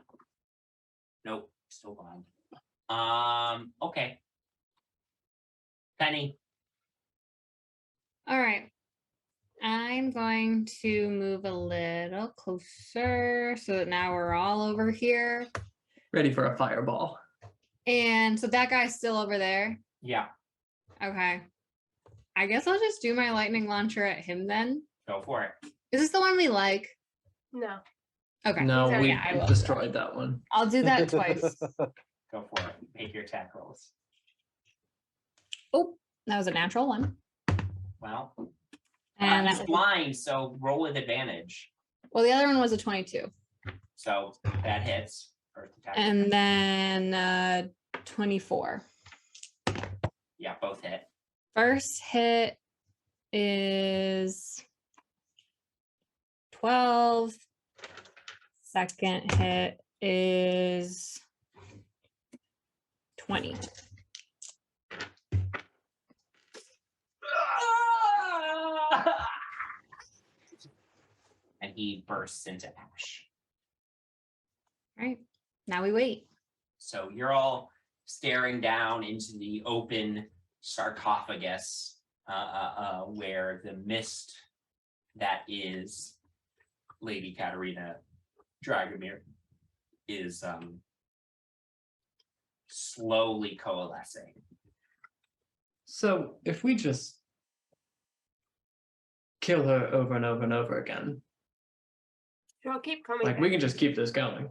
Nope, still blind. Okay. Penny. All right. I'm going to move a little closer so that now we're all over here. Ready for a fireball. And so that guy's still over there. Yeah, Okay. I guess I'll just do my lightning launcher at him then. go for it. Is this the one we like? No. Okay. No, so we yeah, I will. destroyed that one. I'll do that twice. Go for it. Make your attack rolls. Oh, that was a natural one. Well, And he's that was, blind, so roll with advantage. well, the other one was a 22. So that hits. First attack. And then 24. Yeah, both hit. First hit is 12. Second hit is 20. And he bursts into ash. All right. Now we wait. So you're all staring down into the open sarcophagus where the mist that is Lady Katarina Dragomir is slowly coalescing. So if we just kill her over and over and over again, She'll keep coming. like we can just keep this going.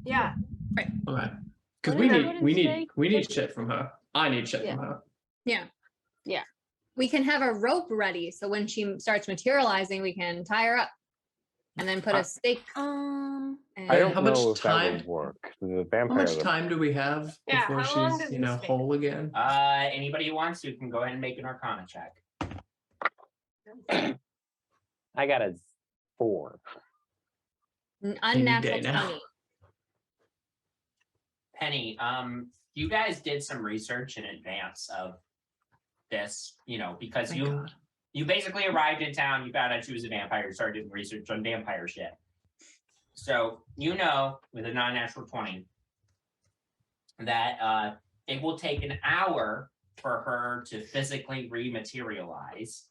Yeah. Okay. Because What we did I need say? shit from her. I need shit Yeah. from her. We can have a rope ready so when she starts materializing, we can tie her up and then put a stake. Um, And I don't how much know if that time- would work. The How vampire much time do we have Yeah, before how long she's, does this take? whole again? Anybody who wants to can go ahead and make an Arcana check. I got a 4. an Any unnatural day now. 20. Penny, you guys did some research in advance of this, because Thank God. you basically arrived in town, you found out she was a vampire, you started doing research on vampire shit. So with a non-natural 20 that it will take an hour for her to physically rematerialize.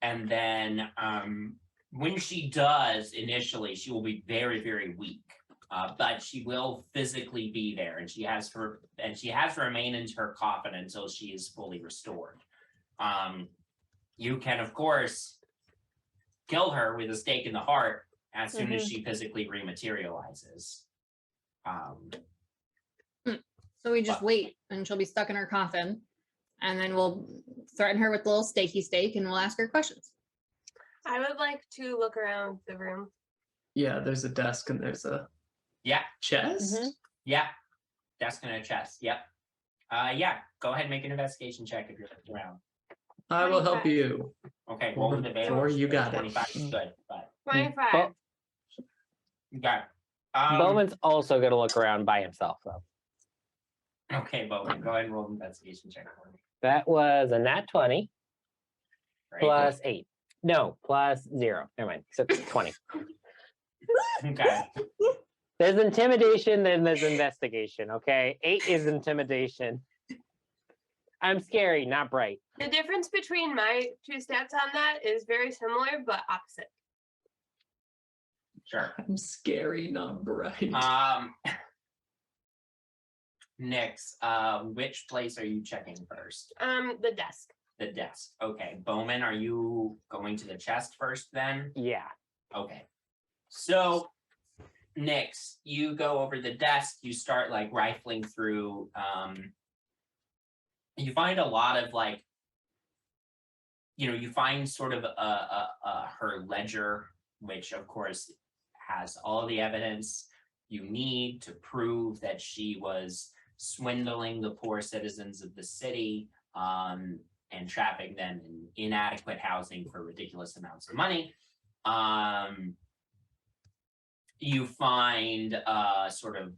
And then when she does initially, she will be very, very weak. But she will physically be there, and she has to remain in her coffin until she is fully restored. You can, of course, kill her with a stake in the heart as soon as she physically rematerializes. So we just But- wait and she'll be stuck in her coffin. And then we'll threaten her with the little stakey stake and we'll ask her questions. I would like to look around the room. Yeah, there's a desk and there's a Yeah, chest. Mhm. yeah. Desk and a chest. Yep. Yeah. Go ahead and make an investigation check if you're looking around. I will help 25. you. Okay, roll with advantage. Or you got it. 25 is good, but 25. you got it. Bowman's also gonna look around by himself though. Okay, Bowman, go ahead and roll an investigation check for me. That was a nat 20 Right? plus 8. No, plus 0. Never mind. So 20. Okay. There's intimidation, then there's investigation. Okay, 8 is intimidation. I'm scary, not bright. The difference between my two stats on that is very similar, but opposite. Sure. I'm scary, not bright. Nyx, which place are you checking first? The desk. The desk. Okay. Bowman, are you going to the chest first then? Yeah. Okay. So, Nyx, you go over the desk, you start like rifling through, you find a lot of like, you find sort of her ledger, which of course has all the evidence you need to prove that she was swindling the poor citizens of the city, and trapping them in inadequate housing for ridiculous amounts of money. You find sort of,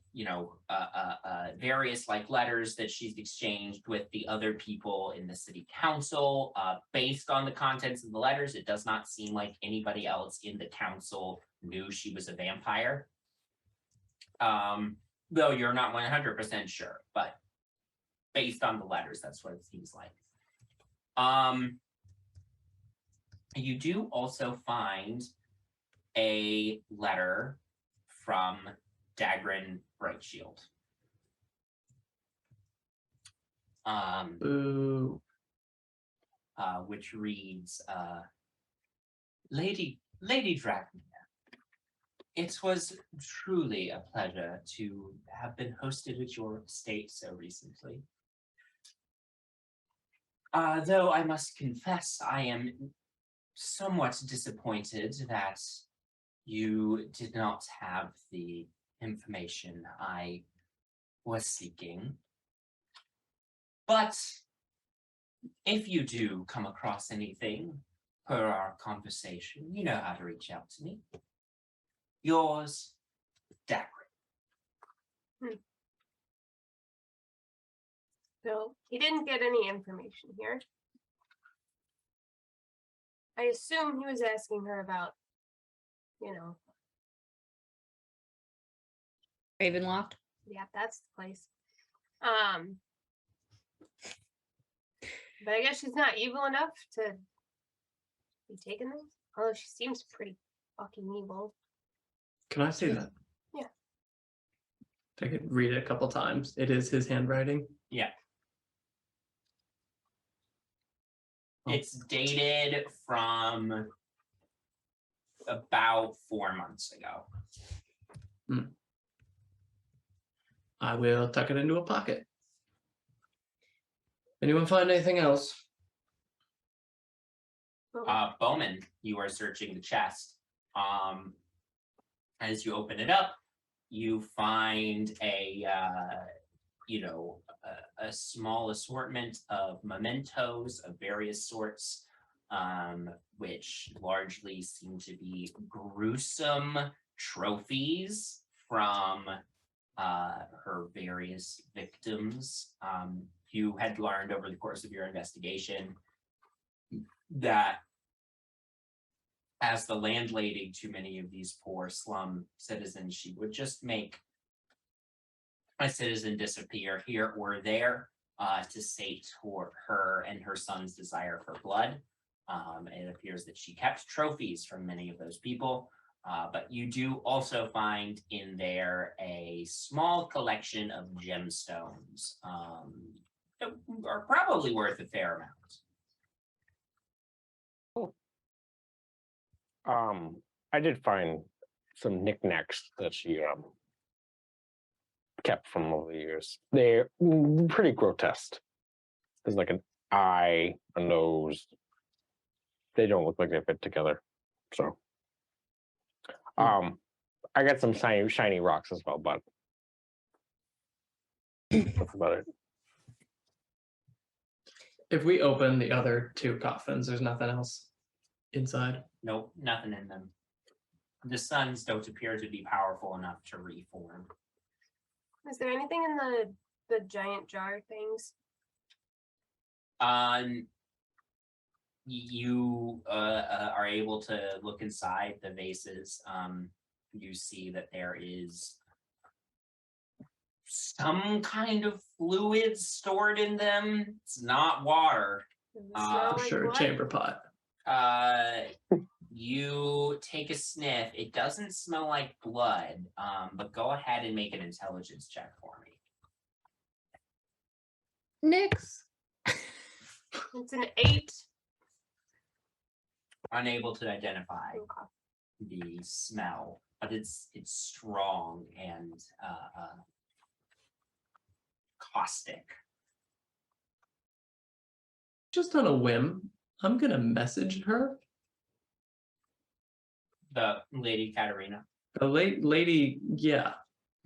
various like letters that she's exchanged with the other people in the city council. Based on the contents of the letters, it does not seem like anybody else in the council knew she was a vampire. Though you're not 100% sure, but based on the letters, that's what it seems like. You do also find a letter from Dagran Brightshield. Ooh. Which reads, Lady Dragmere, it was truly a pleasure to have been hosted at your estate so recently. Though I must confess, I am somewhat disappointed that you did not have the information I was seeking. But if you do come across anything per our conversation, you know how to reach out to me. Yours, Dagran. So he didn't get any information here. I assume he was asking her about, Ravenloft. yeah, that's the place. But I guess she's not evil enough to be taking those. Although she seems pretty fucking evil. Can I see that? Yeah. I could read it a couple times. It is his handwriting. Yeah. Oh. It's dated from about 4 months ago. I will tuck it into a pocket. Anyone find anything else? Bowman, you are searching the chest. As you open it up, you find a small assortment of mementos of various sorts, which largely seem to be gruesome trophies from her various victims. You had learned over the course of your investigation that as the landlady to many of these poor slum citizens, she would just make a citizen disappear here or there to sate her and her son's desire for blood. It appears that she kept trophies from many of those people, but you do also find in there a small collection of gemstones that are probably worth a fair amount. I did find some knickknacks that she kept from over the years. They're pretty grotesque. There's like an eye, a nose. They don't look like they fit together. So, I got some shiny rocks as well, but that's about it. If we open the other 2 coffins, there's nothing else inside. Nope, nothing in them. The suns don't appear to be powerful enough to reform. Is there anything in the giant jar things? You are able to look inside the vases. You see that there is some kind of fluid stored in them. It's not water. Does it smell like Sure, blood? chamber pot. You take a sniff. It doesn't smell like blood, but go ahead and make an intelligence check for me. Nyx. It's an 8. Unable to identify Okay. the smell, but it's strong and caustic. Just on a whim, I'm gonna message her. The Lady Katarina. The lady, yeah.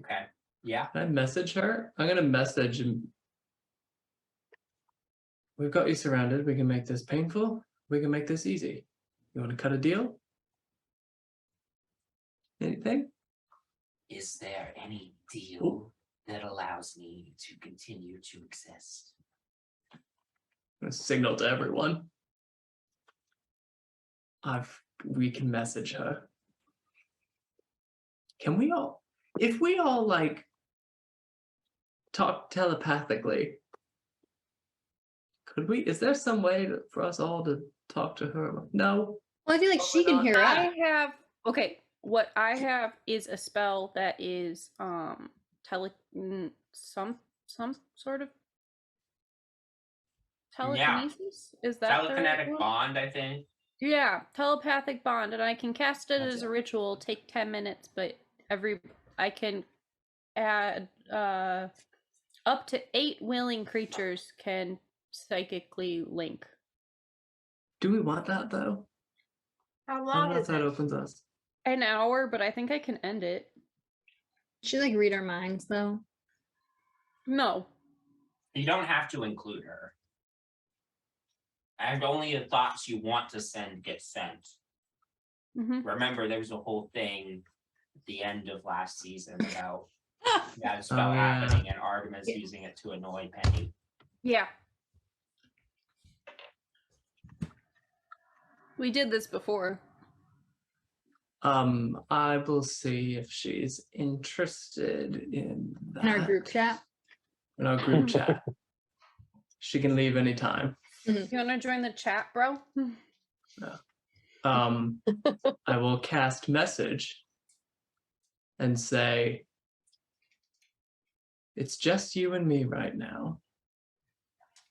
Okay. Yeah. Can I message her? I'm gonna message him. We've got you surrounded. We can make this painful. We can make this easy. You want to cut a deal? Anything? Is there any deal that allows me to continue to exist? I'm gonna signal to everyone. We can message her. Can we all, if we all like talk telepathically, could we, is there some way for us all to talk to her? No? Well, I feel like she can hear I us. have what I have is a spell that is some sort of telekinesis. Is that the right Telekinetic word? bond, I think. Yeah, telepathic bond, and I can cast it as a ritual. Take 10 minutes, but I can add up to 8 willing creatures can psychically link. Do we want that though? How I don't long know is if that it? opens us. An hour, but I think I can end it. She like read our minds though. No. You don't have to include her. And only the thoughts you want to send get sent. Mm-hmm. Remember, there was a whole thing at the end of last season about that spell Oh, yeah. happening and Artemis using it to annoy Penny. Yeah. We did this before. I will see if she's interested in that. In our group chat. In our group chat. She can leave anytime. You want to join the chat, bro? I will cast message and say, it's just you and me right now.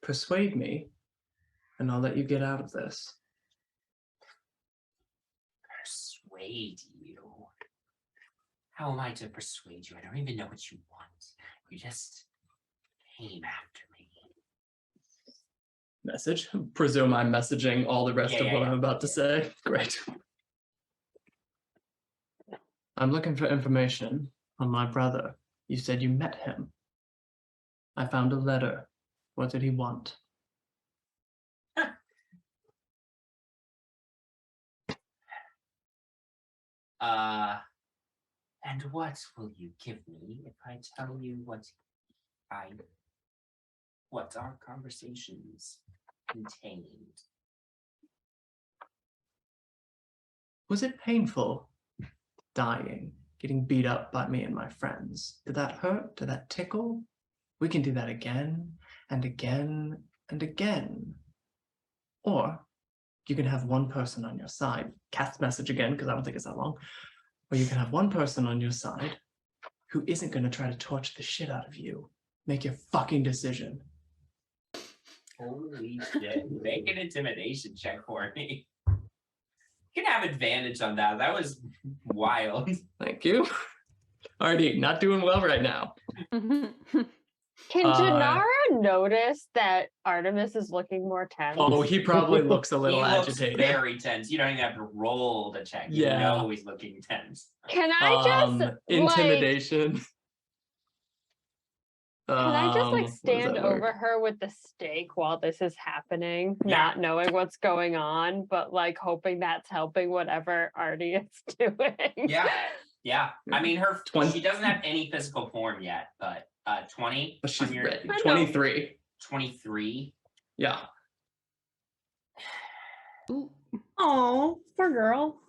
Persuade me, and I'll let you get out of this. Persuade you? How am I to persuade you? I don't even know what you want. You just came after me. Message. Presume I'm messaging all the rest of what I'm about to say. Great. I'm looking for information on my brother. You said you met him. I found a letter. What did he want? And what will you give me if I tell you what our conversations contained? Was it painful? Dying, getting beat up by me and my friends. Did that hurt? Did that tickle? We can do that again and again and again. Or you can have one person on your side. Cast message again, because I don't think it's that long. Or you can have one person on your side who isn't going to try to torture the shit out of you. Make your fucking decision. Holy shit. Make an intimidation check for me. You can have advantage on that. That was wild. Thank you. Already not doing well right now. Can Uh, Jinarra notice that Artemis is looking more tense? Oh, he probably looks a He little looks agitated. very tense. You don't even have to roll to check. You Yeah. know he's looking tense. Can I just like, Intimidation. can I just what like does stand that over word? her with the stake while this is happening, Yeah. not knowing what's going on, but like hoping that's helping whatever Artie is doing? Yeah. Yeah. I mean, her 20. she doesn't have any physical form yet, but 20 But she's on your ready. I know. 23. 23. Yeah. Oh, poor girl.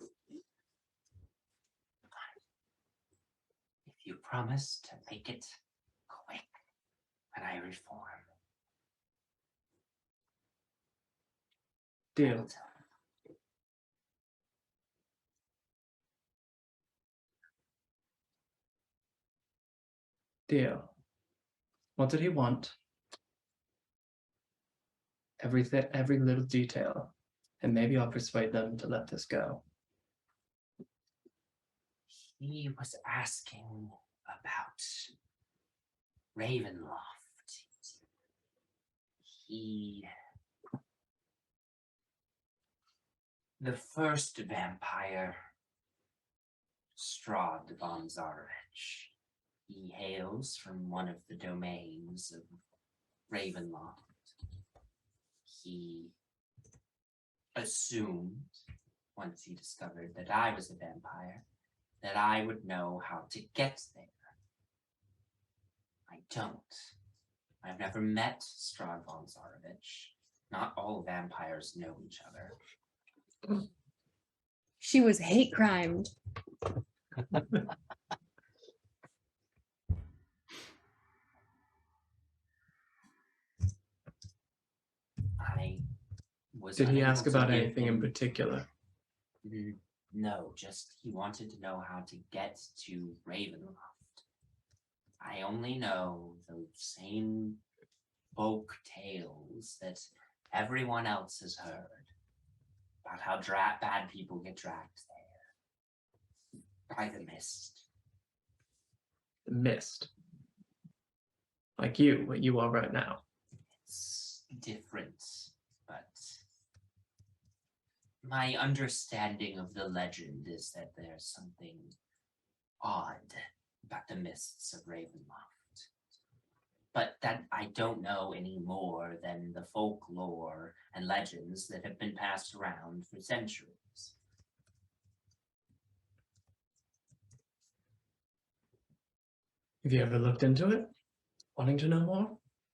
If you promise to make it quick when I reform, I will Deal. tell you. Deal. What did he want? Everything, every little detail. And maybe I'll persuade them to let this go. He was asking about Ravenloft. The first vampire, Strahd von Zarovich. He hails from one of the domains of Ravenloft. He assumed, once he discovered that I was a vampire, that I would know how to get there. I don't. I've never met Strahd von Zarovich. Not all vampires know each other. She was hate crimed. I was Did he unable ask to about give anything in him- particular? No, just he wanted to know how to get to Ravenloft. I only know those same folk tales that everyone else has heard about how bad people get dragged there by the mist. The mist. Like you, what you are right now. It's different, but my understanding of the legend is that there's something odd about the mists of Ravenloft. But that I don't know any more than the folklore and legends that have been passed around for centuries. Have you ever looked into it? Wanting to know more?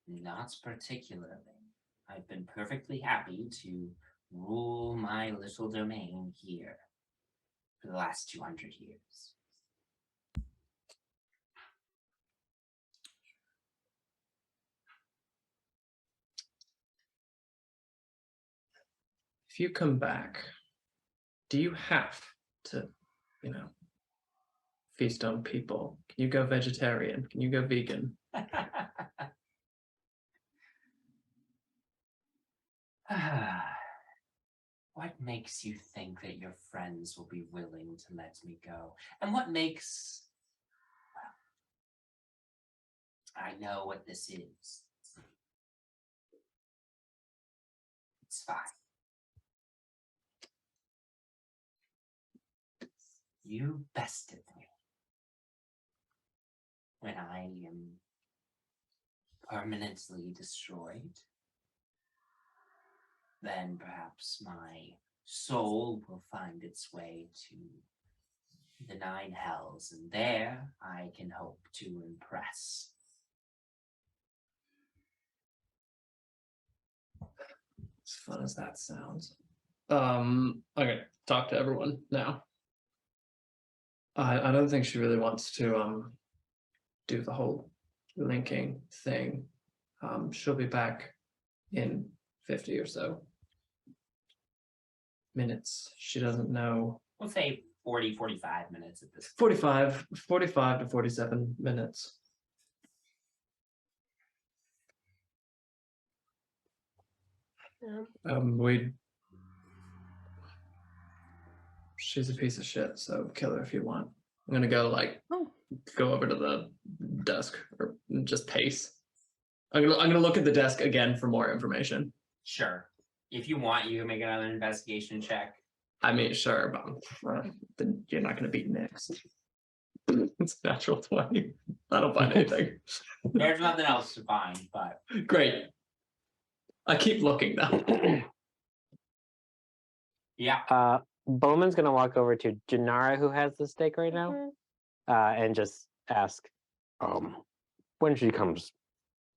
Not particularly. I've been perfectly happy to rule my little domain here for the last 200 years. If you come back, do you have to, feast on people? Can you go vegetarian? Can you go vegan? What makes you think that your friends will be willing to let me go? And what makes... Well, I know what this is. It's fine. You bested me. When I am permanently destroyed, then perhaps my soul will find its way to the 9 hells, and there I can hope to impress. As fun as that sounds. Okay, talk to everyone now. I don't think she really wants to do the whole linking thing. She'll be back in 50 or so minutes. She doesn't know. We'll say 40, 45 minutes at this point. 45 to 47 minutes. She's a piece of shit, so kill her if you want. I'm gonna go go over to the desk or just pace. I'm gonna look at the desk again for more information. Sure. If you want, you can make another investigation check. I mean, sure, but then you're not gonna beat Nyx. It's a natural 20. I don't find anything. There's nothing else to find, but Great. I keep looking though. yeah. Bowman's gonna walk over to Jinarra, who has the stake right now, and just ask, when she comes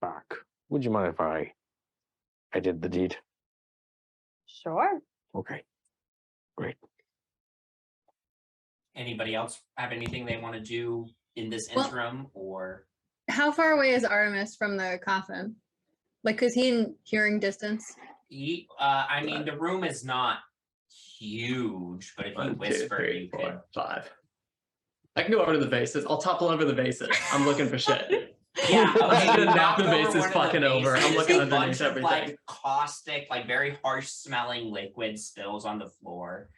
back, would you mind if I did the deed? Sure. Okay, great. Anybody else have anything they want to do in this Well- interim or? How far away is Artemis from the coffin? Like, is he in hearing distance? I mean, the room is not huge, but if you 1, 2, whisper, 3, you 4, could. 5. I can go over to the vases. I'll topple over the vases. I'm looking for shit. Yeah, okay. I'm you gonna knock knock the over vases one of the fucking over. I'm vases, looking a underneath bunch of, everything. like caustic, like very harsh smelling liquid spills on the floor.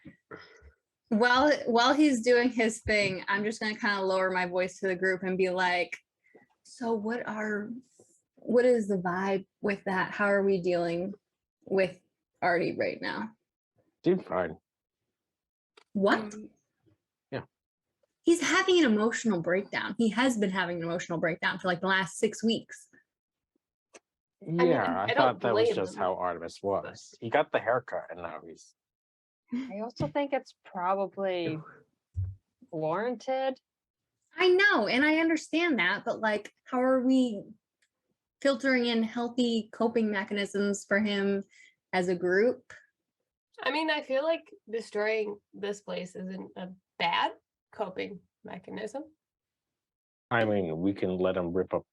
While he's doing his thing, I'm just gonna kind of lower my voice to the group and be like, so what is the vibe with that? How are we dealing with Artie right now? Dude, fine. What? Yeah. He's having an emotional breakdown. He has been having an emotional breakdown for like the last 6 weeks. mean, Yeah, I I thought don't that was blame just him. how Artemis was. He got the haircut and now he's I also think it's probably warranted. I know, and I understand that, but like, how are we filtering in healthy coping mechanisms for him as a group? I mean, I feel like destroying this place isn't a bad coping mechanism. I mean, we can let him rip up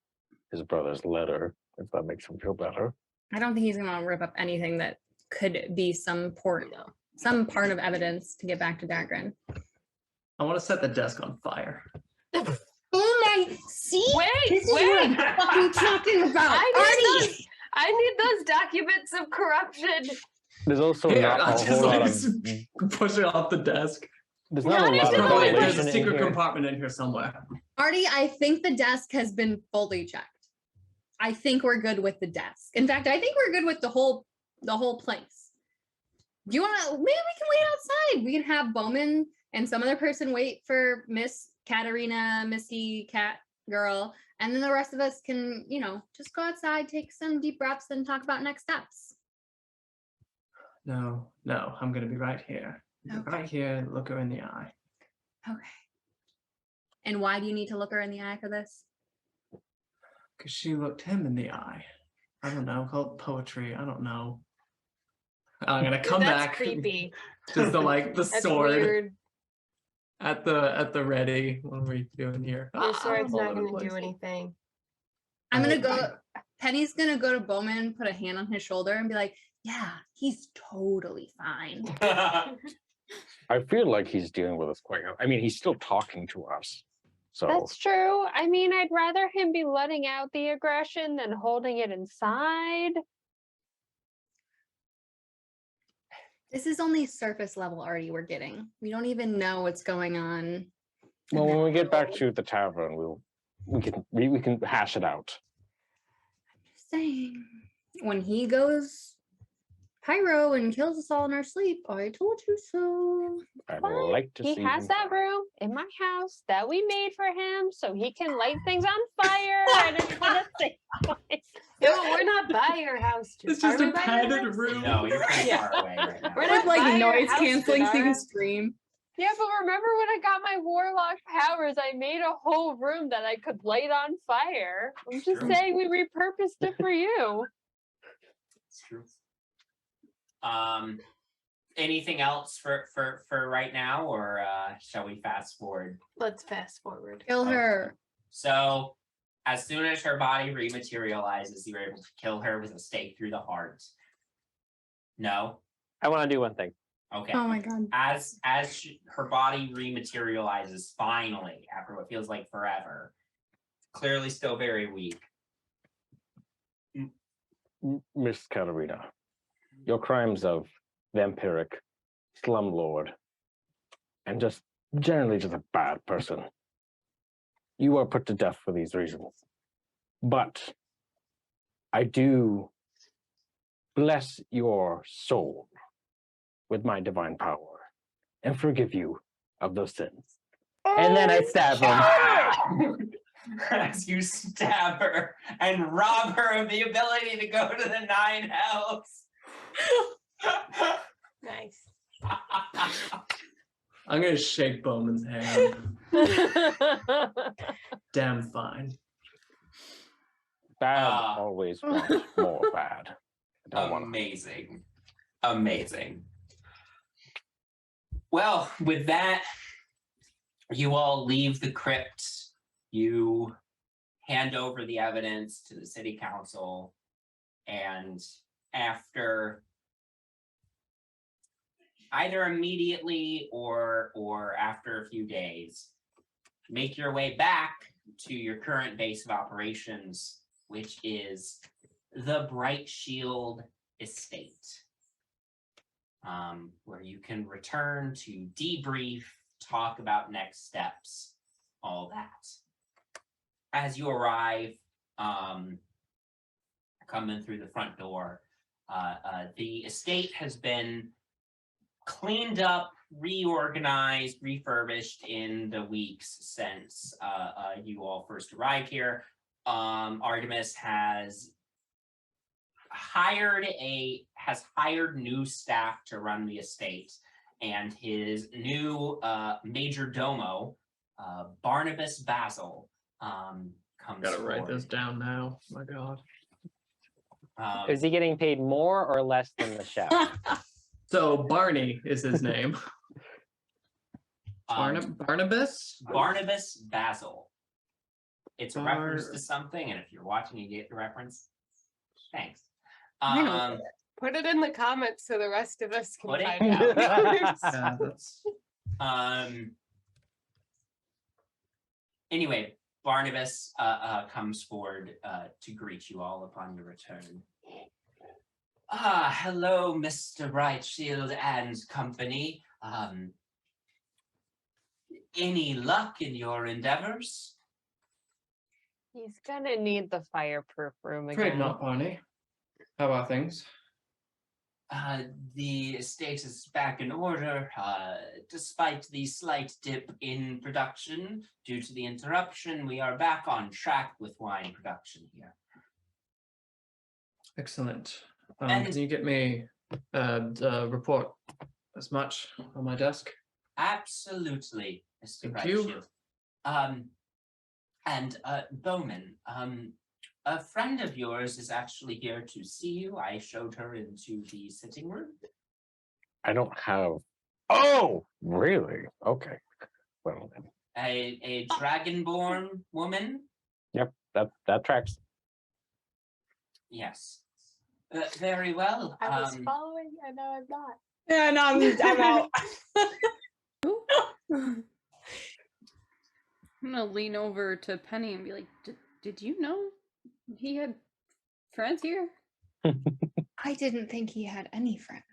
his brother's letter if that makes him feel better. I don't think he's gonna rip up anything that could be some part of evidence to get back to Dagran. I want to set the desk on fire. Oh my! See, Wait, this is what I'm fucking talking about. Artie! I need those documents of corruption. There's also Here, not I'll a just whole lot like of push it off the desk. there's Yeah, not a there's lot of no way. There's revelation a in secret here. compartment in here somewhere. Artie, I think the desk has been fully checked. I think we're good with the desk. In fact, I think we're good with the whole place. Do you want to? Maybe we can wait outside. We can have Bowmin and some other person wait for Miss Katarina, Missy, Cat Girl, and then the rest of us can, just go outside, take some deep breaths, and talk about next steps. No, I'm gonna be right here. Right here, look her in the eye. Okay. And why do you need to look her in the eye for this? Because she looked him in the eye. I don't know, call it poetry. I don't know. I'm gonna come That's back. creepy. Just the That's sword weird. at the ready. What are we doing here? Your sword's all not over the going to do place. anything. I'm gonna I- go. Penny's gonna go to Bowman, put a hand on his shoulder, and be like, "Yeah, he's totally fine." I feel like he's dealing with us quite. I mean, he's still talking to us. So That's true. I mean, I'd rather him be letting out the aggression than holding it inside. This is only surface level Artie we're getting. We don't even know what's going on. in well, when that we get back world. to the tavern, we can hash it out. Just saying, when he goes pyro and kills us all in our sleep, I told you so. I'd Fine. like to He see. has him that try. room in my house that we made for him so he can light things on fire and it's gonna say No, we're not by your house. It's Are just we a by your padded house? room. No, you're pretty Yeah. far away right now. We're With not like by your noise house, canceling so you can Jinarra. stream. Yeah, but remember when I got my warlock powers, I made a whole room that I could light on fire. I'm just True. saying we repurposed it for you. It's true. Anything else for right now, or shall we fast forward? Let's fast forward. Kill her. So, as soon as her body rematerializes, you're able to kill her with a stake through the heart. No? I want to do one thing. Okay. Oh my god. As her body rematerializes finally after what feels like forever, clearly still very weak. Miss Katarina, your crimes of vampiric slumlord and just generally just a bad person. You were put to death for these reasons. But I do bless your soul with my divine power and forgive you of those sins. And then I stab him. As you stab her and rob her of the ability to go to the 9 hells. Nice. I'm gonna shake Bowman's hand. Damn fine. Bad always wants more bad. I don't want Amazing. Amazing. Well, with that, you all leave the crypt. You hand over the evidence to the city council, and after either immediately or after a few days, make your way back to your current base of operations, which is the Brightshield estate, where you can return to debrief, talk about next steps, all that. As you arrive, coming through the front door, the estate has been cleaned up, reorganized, refurbished in the weeks since you all first arrived here. Artemis has hired new staff to run the estate, and his new major domo, Barnabas Basil, comes Gotta write forward. this down now. Oh my God. Is he getting paid more or less than the chef? So Barney is his name. Barnabas? Barnabas Basil. It's a reference to something, and if you're watching, you get the reference. Thanks. Put it in the comments so the rest of us can Put it- find out. Yeah, that's Anyway, Barnabas comes forward to greet you all upon your return. Hello, Mr. Brightshield and company. Any luck in your endeavors? He's gonna need the fireproof room afraid again. not, Barney. How are things? The estate is back in order, despite the slight dip in production due to the interruption. We are back on track with wine production here. Excellent. And- Can you get me a report as much on my desk? Absolutely, Mr. Thank you. Brightshield. And Bowmin, a friend of yours is actually here to see you. I showed her into the sitting room. I don't have. Oh, really? Okay. Well, then. A dragonborn woman. Yep, that tracks. Yes. Very well. I was following, and now I'm not. Yeah, no, I'm out. I'm gonna lean over to Penny and be like, did you know he had friends here? I didn't think he had any friends.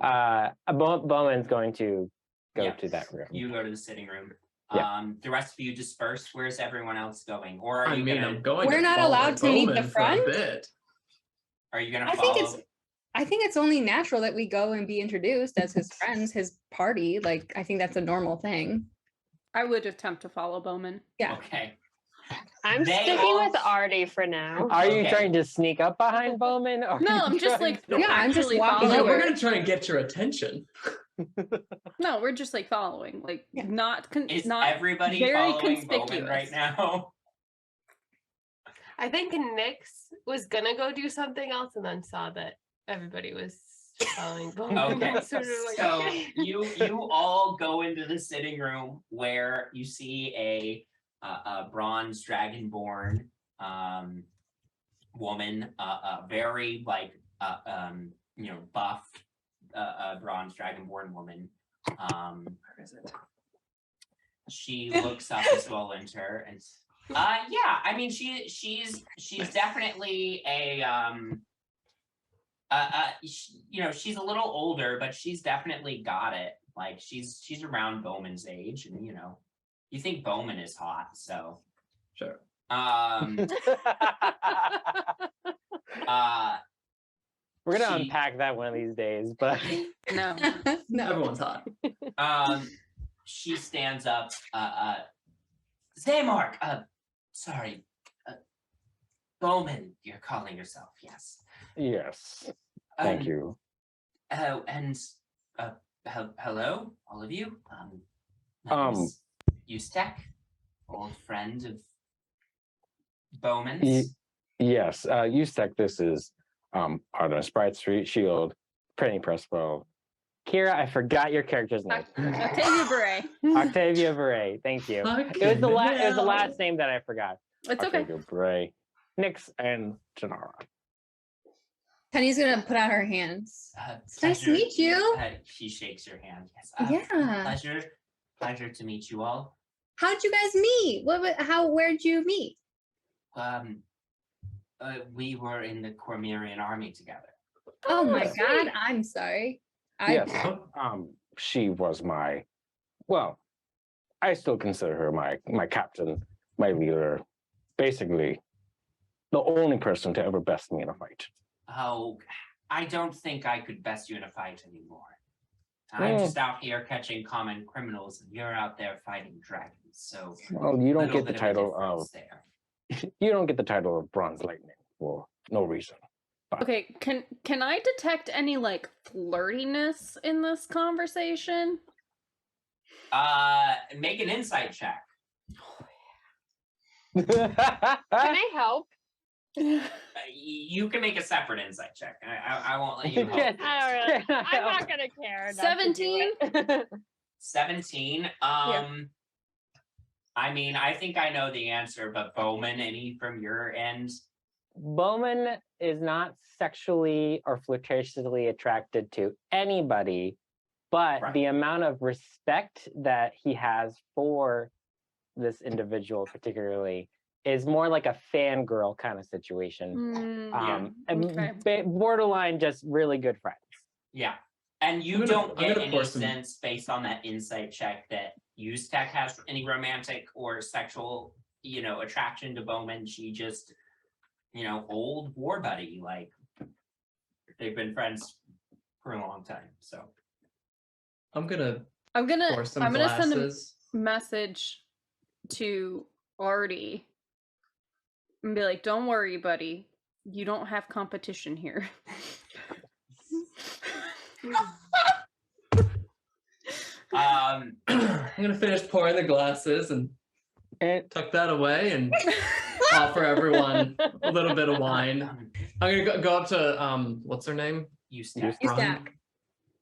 Bowman's going to go Yeah. to that room. You go to the sitting room. Yeah. The rest of you disperse. Where's everyone else going? Or are I you mean, gonna? I'm going. We're to not follow allowed to meet the Bowman for a friend? bit. Are you gonna I follow? think it's only natural that we go and be introduced as his friends, his party. Like, I think that's a normal thing. I would attempt to follow Bowman. Yeah. Okay. I'm They sticking all- with Artie for now. Are you Okay. trying to sneak up behind Bowman? Or No, are I'm you just trying like to- Yeah, I'm just actually walking No, over. we're following. gonna try and get your attention. No, we're just like following, like Yeah. Is not everybody very following Bowman conspicuous. right now? I think Nyx was gonna go do something else and then saw that everybody was following Bowman. Okay. Sort of like, So okay. you all go into the sitting room where you see a bronze dragonborn woman, very like buff bronze dragonborn woman. Where is it? She looks up as well into her, and yeah, I mean she's definitely she's a little older, but she's definitely got it. Like she's around Bowman's age, and you think Bowman is hot, so Sure. We're gonna She- unpack that one of these days, but No. No. Everyone's hot. She stands up. Zamark. Sorry. Bowman, you're calling yourself, yes. Yes. Thank you. And hello, all of you. My name is Ustek, old friend of Bowman's. Yes. Ustek, this is Artemis Brightshield, Penny Presswell. Kyra, I forgot your character's name. Octavia Barret. Octavia Barret. Thank you. It was the last name that I forgot. It's okay. Octavia Bray, Nyx, and Jinarra. Penny's gonna put out her hands. It's nice to Pleasure- meet you. She shakes your hand. Yes. Yeah. Pleasure to meet you all. How'd you guys meet? Where'd you meet? We were in the Cormyrian army together. Oh my sweet. god, I'm sorry. Yes. She was I still consider her my captain, my leader, basically the only person to ever best me in a fight. Oh, I don't think I could best you in a fight anymore. I'm just out here catching common criminals, and you're out there fighting dragons. So, Well, you don't little get the bit of a title of difference there. you don't get the title of Bronze Lightning for no reason. Okay, can I detect any like flirtiness in this conversation? Make an insight check. Can I help? You can make a separate insight check. I won't let you help. Yes. I don't really. I'm not gonna care. not to do 17? it. 17. I mean, I think I know the answer, but Bowman, any from your end? Bowman is not sexually or flirtatiously attracted to anybody, but Right. the amount of respect that he has for this individual particularly is more like a fangirl kind of situation. And okay. borderline just really good friends. Yeah. And you I'm don't get gonna any pour some- sense based on that insight check that Ustek has any romantic or sexual, attraction to Bowman. She just, old war buddy. Like they've been friends for a long time. So I'm gonna I'm gonna pour some send a glasses. message to Artie and be like, "Don't worry, buddy. You don't have competition here." I'm gonna finish pouring the glasses and tuck that away and offer everyone a little bit of wine. I'm gonna go up to What's her name? Ustek. Ustek.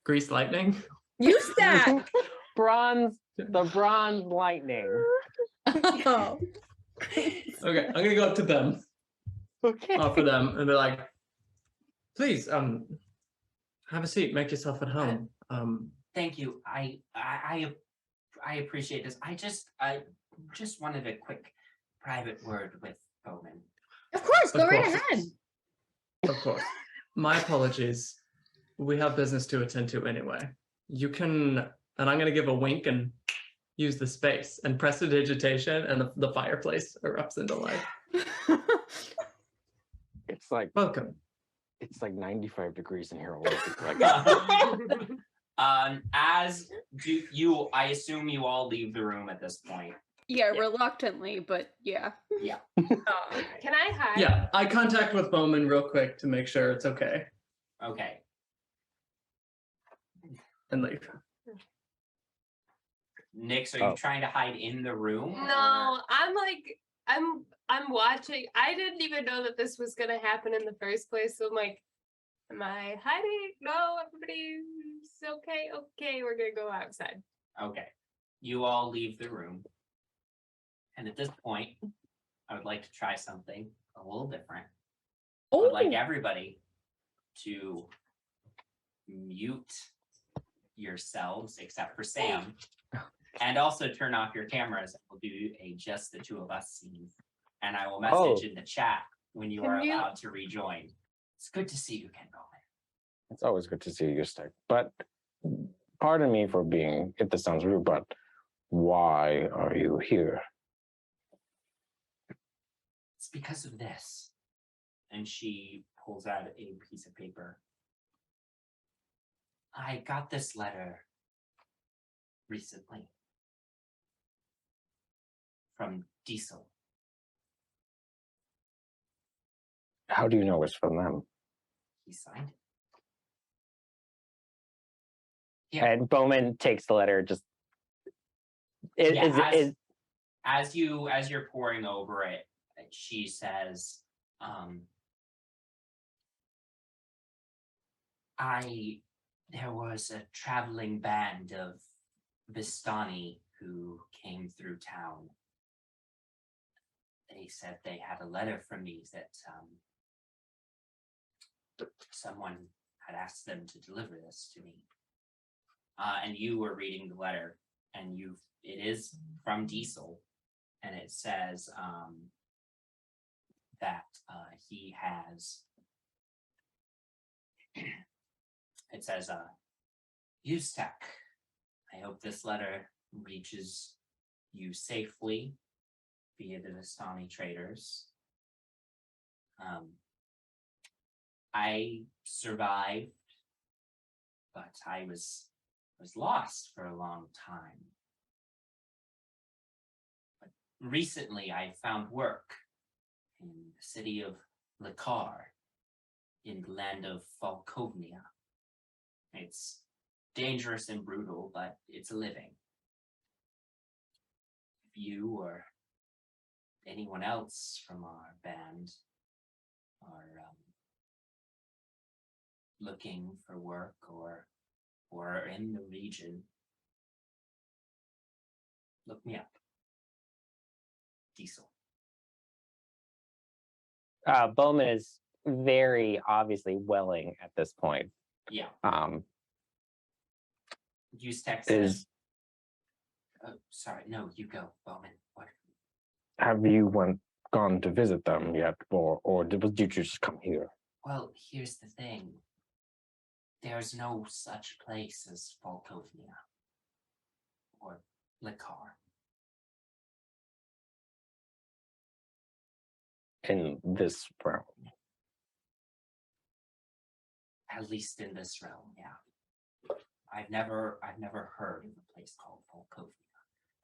Grease Lightning. Ustek. The bronze lightning. Oh. Okay, I'm gonna go up to them, Okay. offer them, and be like, "Please, have a seat. Make yourself at home." Thank you. I appreciate this. I just wanted a quick private word with Bowman. Of course, go Of right course. ahead. Of course. My apologies. We have business to attend to anyway. You can, and I'm going to give a wink and use the space and prestidigitation, and the fireplace erupts into life. It's like Welcome. 95 degrees in here already. I assume you all leave the room at this point. Yeah, reluctantly, but yeah. Can I hide? Yeah, eye contact with Bowman real quick to make sure it's okay, Okay. and leave. Nyx, are you trying to hide in the room? No, I'm watching. I didn't even know that this was gonna happen in the first place. So I'm like, am I hiding? No, everybody's okay. Okay, we're gonna go outside. Okay. You all leave the room. And at this point, I would like to try something a little different. I would like everybody to mute yourselves, except for Sam, and also turn off your cameras. We'll do a just the two of us scene. And I will message in the chat when you are allowed to rejoin. It's good to see you again, Bowman. It's always good to see you stick. But pardon me for being, if this sounds rude, but why are you here? It's because of this. And she pulls out a piece of paper. I got this letter recently from Diesel. How do you know it's from them? He signed it. Yeah. And Bowmin takes the letter. Just as you're pouring over it, she says, there was a traveling band of Vistani who came through town. They said they had a letter from me that someone had asked them to deliver this to me. And you were reading the letter, and it is from Diesel, and it says that he has. It says, Ustek, I hope this letter reaches you safely via the Vistani traders. I survived, but I was lost for a long time. But recently I found work in the city of Lekar, in the land of Falkovnia. It's dangerous and brutal, but it's a living. If you or anyone else from our band are looking for work or in the region, look me up. Diesel. Bowmin is very obviously welling at this point. Yeah. Use text. Sorry, no, you go, Bowmin. What? Have you gone to visit them yet, or did you just come here? Well, here's the thing. There's no such place as Falkovnia or Lekar. In this realm. At least in this realm, yeah. I've never heard of a place called Falkovnia.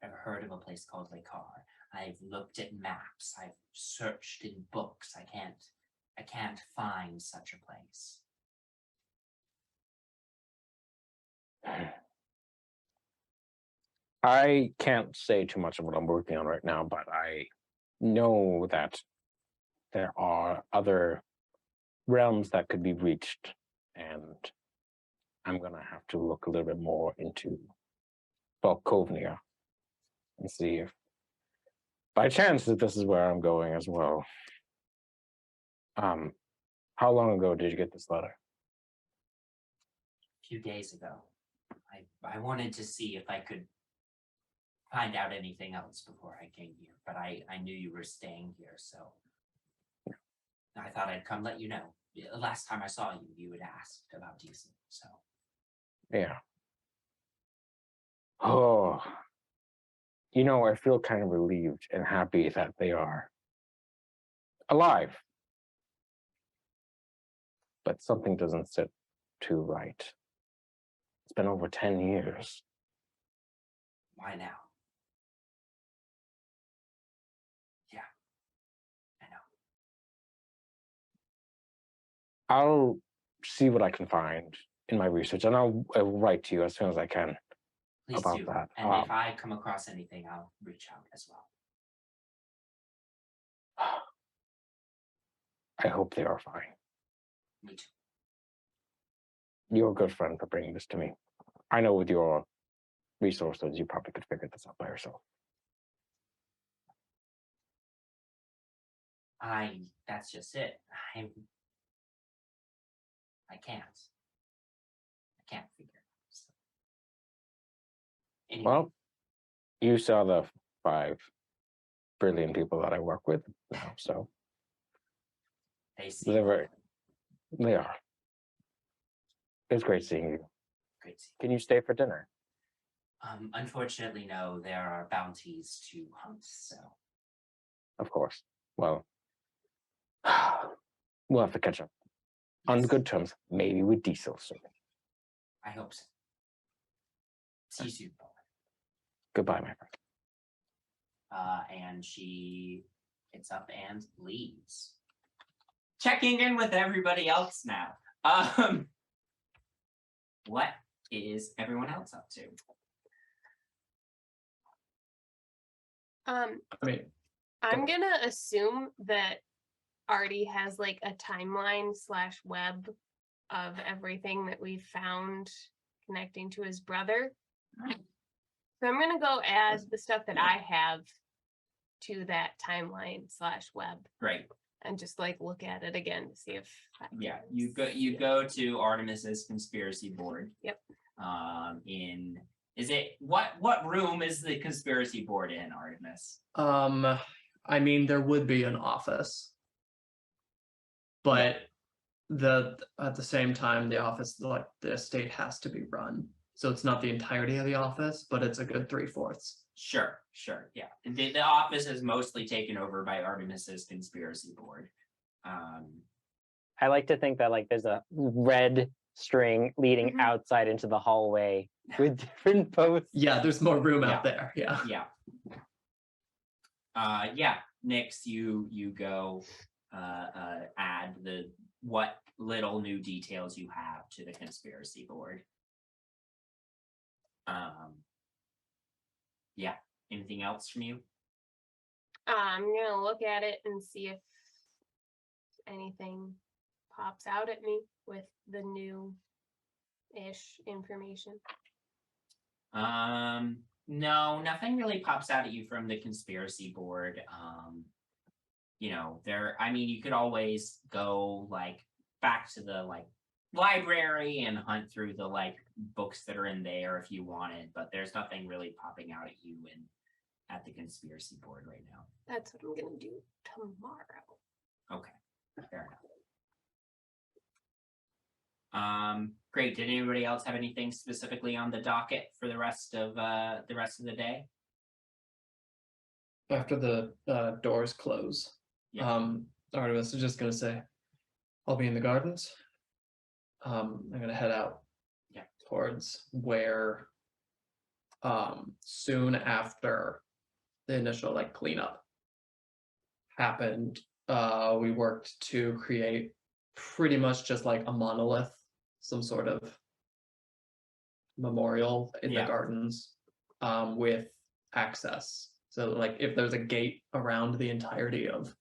Never heard of a place called Lekar. I've looked at maps. I've searched in books. I can't find such a place. I can't say too much of what I'm working on right now, but I know that there are other realms that could be reached, and I'm gonna have to look a little bit more into Falkovnia and see if by chance that this is where I'm going as well. How long ago did you get this letter? A few days ago. I wanted to see if I could find out anything else before I came here, but I knew you were staying here, so I thought I'd come let you know. The last time I saw you, you had asked about Diesel, so. Yeah. Oh, I feel kind of relieved and happy that they are alive. But something doesn't sit too right. It's been over 10 years. Why now? Yeah, I know. I'll see what I can find in my research, and I'll write to you as soon as I can. Please about do. that. And if I come across anything, I'll reach out as well. I hope they are fine. Me too. You're a good friend for bringing this to me. I know with your resources, you probably could figure this out by yourself. That's just it. I can't figure it out. So. Anyway. Well, you saw the 5 brilliant people that I work with now, so they see. they are. It's great seeing you. Great. To see Can you stay for dinner? you. Unfortunately, no. There are bounties to hunt, so Of course. Well, we'll have to catch up. On yes, good terms, maybe with Diesel soon. I hope so. See you soon, Bowmin. Goodbye, my friend. And she gets up and leaves. Checking in with everybody else now. What is everyone else up to? I mean, I'm gonna assume that Artie has like a timeline / web of everything that we've found connecting to his brother. So I'm gonna go add the stuff that I have to that timeline / web Great. and just like look at it again to see if I Yeah, can you see it. go to Artemis's conspiracy board. Yep. Is it what room is the conspiracy board in, Artemis? I mean, there would be an office, but at the same time, the office, like the estate, has to be run. So it's not the entirety of the office, but it's a good 3/4. Sure, yeah. The office is mostly taken over by Artemis's conspiracy board. I like to think that like there's a red string leading Mhm. outside into the hallway with different posts. Yeah, there's more room out there. Yeah. Yeah. Nyx, you go add what little new details you have to the conspiracy board. Anything else from you? I'm gonna look at it and see if anything pops out at me with the new-ish information. No, nothing really pops out at you from the conspiracy board. You could always go like back to the like library and hunt through the like books that are in there if you wanted, but there's nothing really popping out at you at the conspiracy board right now. That's what I'm gonna do tomorrow. Okay, fair enough. Great. Did anybody else have anything specifically on the docket for the rest of the day? After the doors close, Yeah. Artemis is just gonna say, "I'll be in the gardens." I'm gonna head out towards where soon after the initial like cleanup happened, we worked to create pretty much just like a monolith, some sort of memorial in the gardens, with access. So like if there's a gate around the entirety of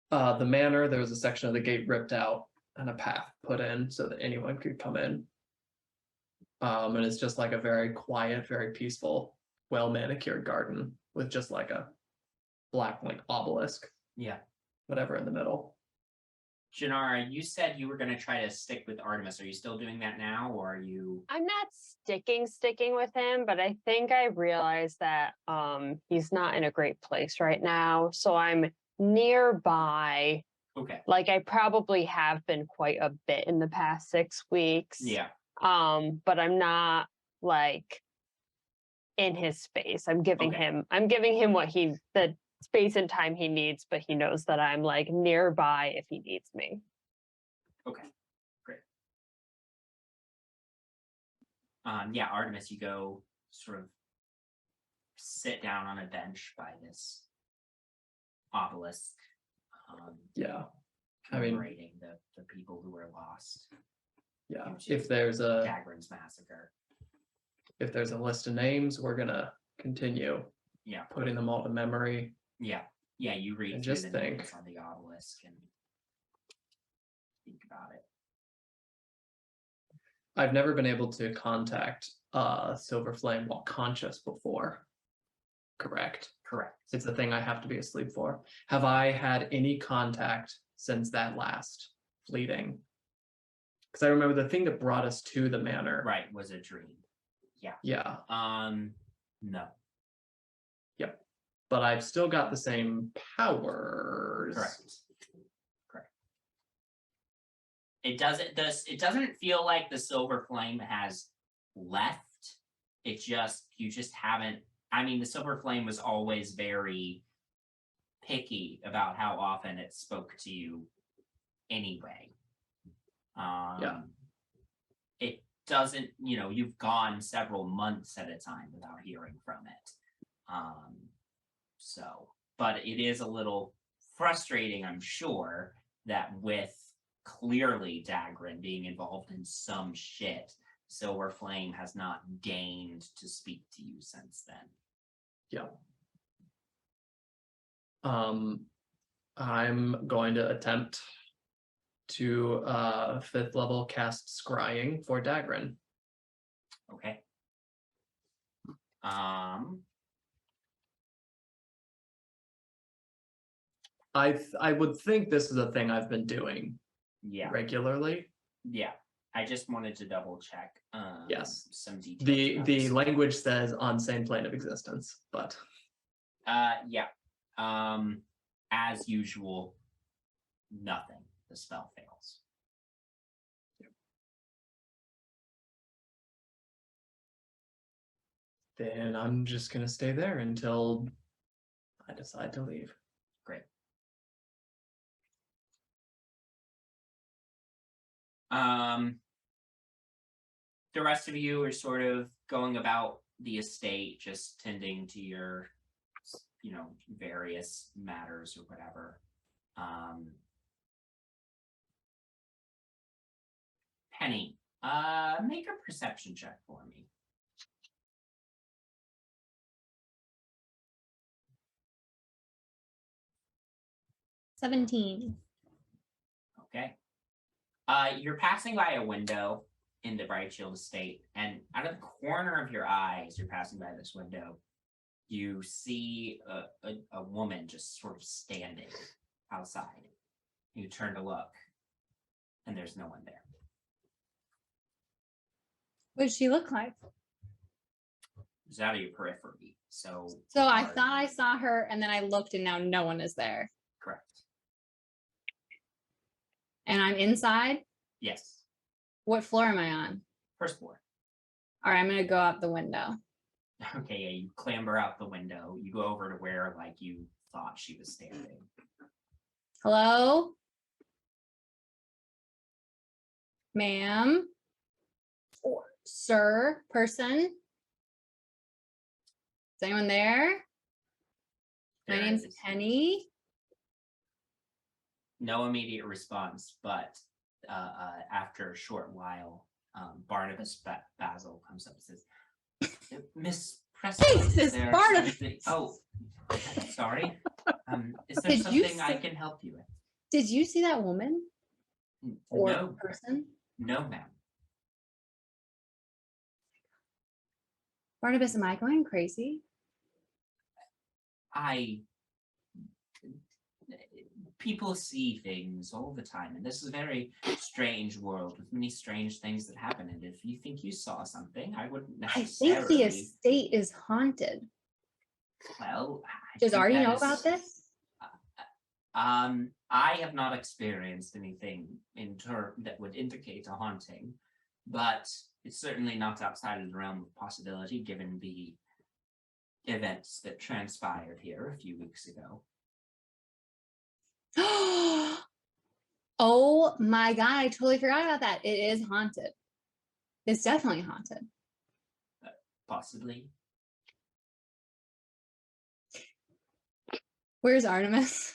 the manor, there was a section of the gate ripped out and a path put in so that anyone could come in. And it's just like a very quiet, very peaceful, well manicured garden with just like a black like obelisk, whatever in the middle. Jinarra, you said you were going to try to stick with Artemis. Are you still doing that now, or are you? I'm not sticking with him, but I think I realized that he's not in a great place right now. So I'm nearby. Okay. Like I probably have been quite a bit in the past 6 weeks. Yeah. But I'm not like in his space. I'm giving him what the space and time he needs, but he knows that I'm like nearby if he needs me. Okay, great. Artemis, you go sort of sit down on a bench by this obelisk. Commemorating the people who were lost. If there's a Dagran's massacre. If there's a list of names, we're gonna continue putting them all to memory. You read And through just the think. names on the obelisk and think about it. I've never been able to contact Silver Flame while conscious before. Correct. It's the thing I have to be asleep for. Have I had any contact since that last fleeting? Because I remember the thing that brought us to the manor. Right, was a dream. Yeah. No. Yep. But I've still got the same powers. Correct. It doesn't feel like the silver flame has left. You just haven't. I mean, the silver flame was always very picky about how often it spoke to you anyway. It doesn't, you've gone several months at a time without hearing from it. But it is a little frustrating, I'm sure, that with clearly Dagran being involved in some shit, Silver Flame has not deigned to speak to you since then. Yeah. I'm going to attempt to 5th level cast Scrying for Dagran. Okay. I would think this is a thing I've been doing regularly. Yeah. I just wanted to double check Yes. some details. The language says on same plane of existence, but yeah. As usual, nothing. The spell fails. then I'm just gonna stay there until I decide to leave. Great. The rest of you are sort of going about the estate, just tending to your, various matters or whatever. Penny, make a perception check for me. $17. Okay. You're passing by a window in the Brightshield estate, and out of the corner of your eye, as you're passing by this window, you see a woman just sort of standing outside. You turn to look, and there's no one there. What does she look like? It's out of your periphery, so. I thought I saw her, and then I looked, and now no one is there. Correct. And I'm inside? Yes. What floor am I on? First floor. All right, I'm going to go out the window. Okay, yeah, you clamber out the window. You go over to where, you thought she was standing. Hello? Ma'am? Or sir? Person? Is anyone there? My There name's is Penny. no immediate response, but after a short while, Barnabas Basil comes up and says, Miss Presswell, Jesus, is there Barnabas! something- Oh, sorry. Is there Did you something I say- can help you with? Did you see that woman or No, person? no, ma'am. Barnabas, am I going crazy? People see things all the time, and this is a very strange world with many strange things that happen. And if you think you saw something, I wouldn't I necessarily. think the estate is haunted. Well, Does Artie know about this? I have not experienced anything that would indicate a haunting, but it's certainly not outside of the realm of possibility given the events that transpired here a few weeks ago. Oh my God, I totally forgot about that. It is haunted. It's definitely haunted. Possibly. Where's Artemis?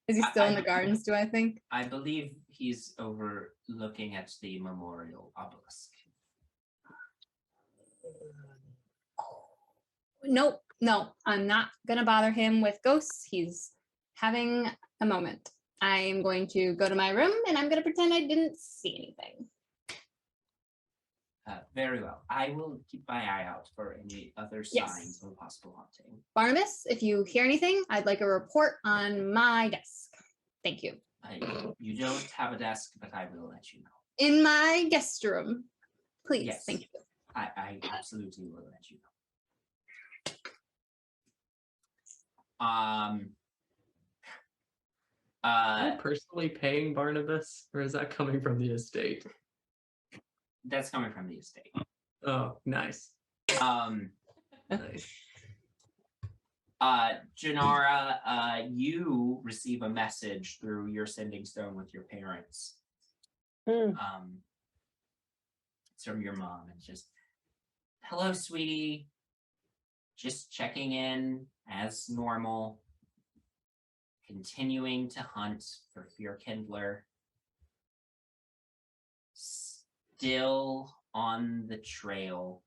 Is he still in the gardens, do I think? I believe he's over looking at the memorial obelisk. Nope, no, I'm not gonna bother him with ghosts. He's having a moment. I am going to go to my room and I'm gonna pretend I didn't see anything. Very well. I will keep my eye out for any other Yes. signs of a possible haunting. Barnabas, if you hear anything, I'd like a report on my desk. Thank you. You don't have a desk, but I will let you know. In my guest room. Please, Yes. thank you. I absolutely will let you know. Am I personally paying Barnabas, or is that coming from the estate? That's coming from the estate. Oh, nice. Nice. Jinarra, you receive a message through your sending stone with your parents. It's from your mom. It's just, hello, sweetie. Just checking in as normal. Continuing to hunt for Fear Kindler. Still on the trail.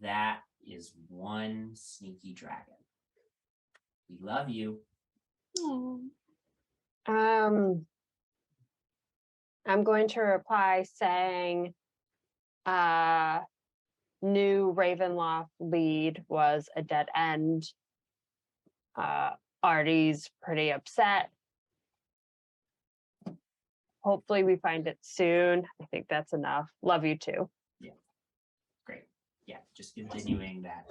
That is one sneaky dragon. We love you. I'm going to reply saying, new Ravenloft lead was a dead end. Artie's pretty upset. Hopefully we find it soon. I think that's enough. Love you too. Yeah. Great. Yeah, just continuing that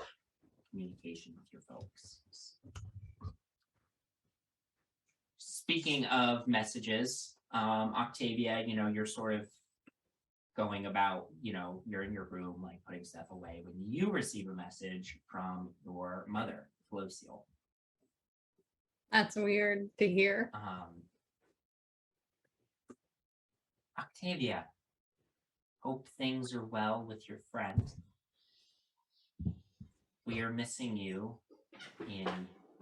communication with your folks. Speaking of messages, Octavia, you're sort of going about, you're in your room, like putting stuff away when you receive a message from your mother, Floseal. That's weird to hear. Octavia, hope things are well with your friend. We are missing you in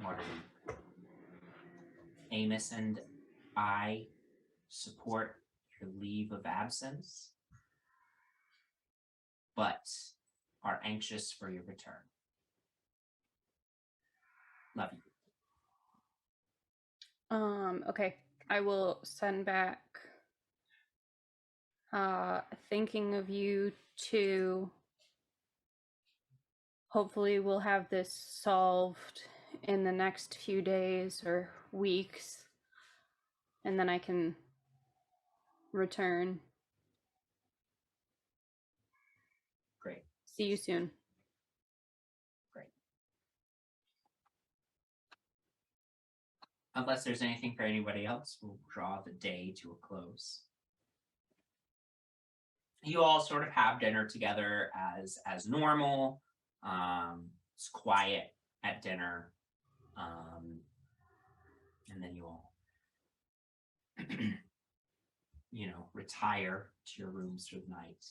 Waterdeep. Amos and I support your leave of absence, but are anxious for your return. Love you. Okay. I will send back thinking of you too. Hopefully we'll have this solved in the next few days or weeks, and then I can return. Great. See you soon. Great. Unless there's anything for anybody else, we'll draw the day to a close. You all sort of have dinner together as normal. It's quiet at dinner. And then you all, retire to your rooms for the night.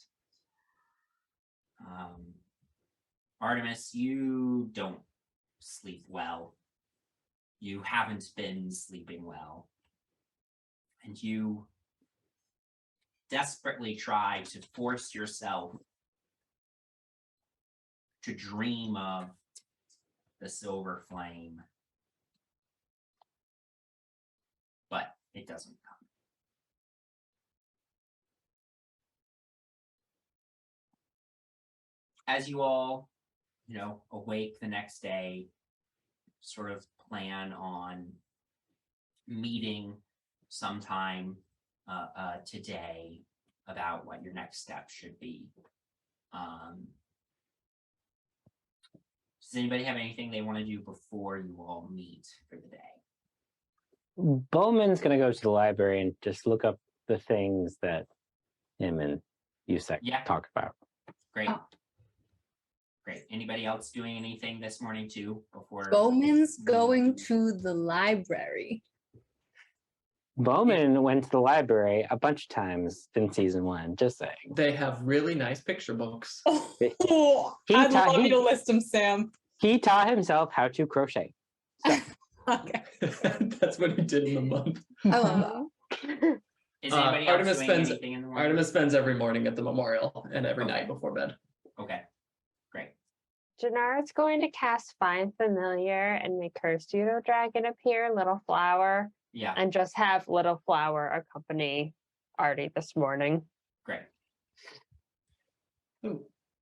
Artemis, you don't sleep well. You haven't been sleeping well. And you desperately try to force yourself to dream of the silver flame. But it doesn't come. As you all, awake the next day, sort of plan on meeting sometime today about what your next step should be. Does anybody have anything they want to do before you all meet for the day? Bowman's going to go to the library and just look up the things that him and Yusek talk about. Great. Great. Anybody else doing anything this morning too before? Bowman's going to the library. Bowman went to the library a bunch of times in season 1, just saying. They have really nice picture books. Oh, I'd love you to list them, Sam. He taught himself how to crochet. So. Okay. That's what he did in the month. I love that. Is anybody else doing anything in the morning? Artemis spends every morning at the memorial and every night before bed. Okay, great. Jinarra's going to cast Find Familiar and make her pseudo dragon appear, Little Flower. Yeah. And just have Little Flower accompany Artie this morning. Great. Oh,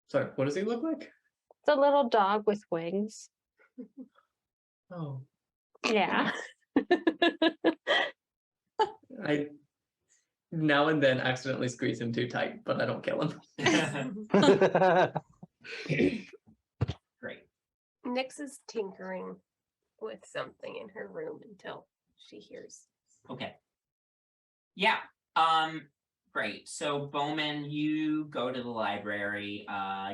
sorry. What does he look like? It's a little dog with wings. Oh. Yeah. I now and then accidentally squeeze him too tight, but I don't kill him. Great. Nyx is tinkering with something in her room until she hears. Okay. Yeah. Great. So Bowmin, you go to the library.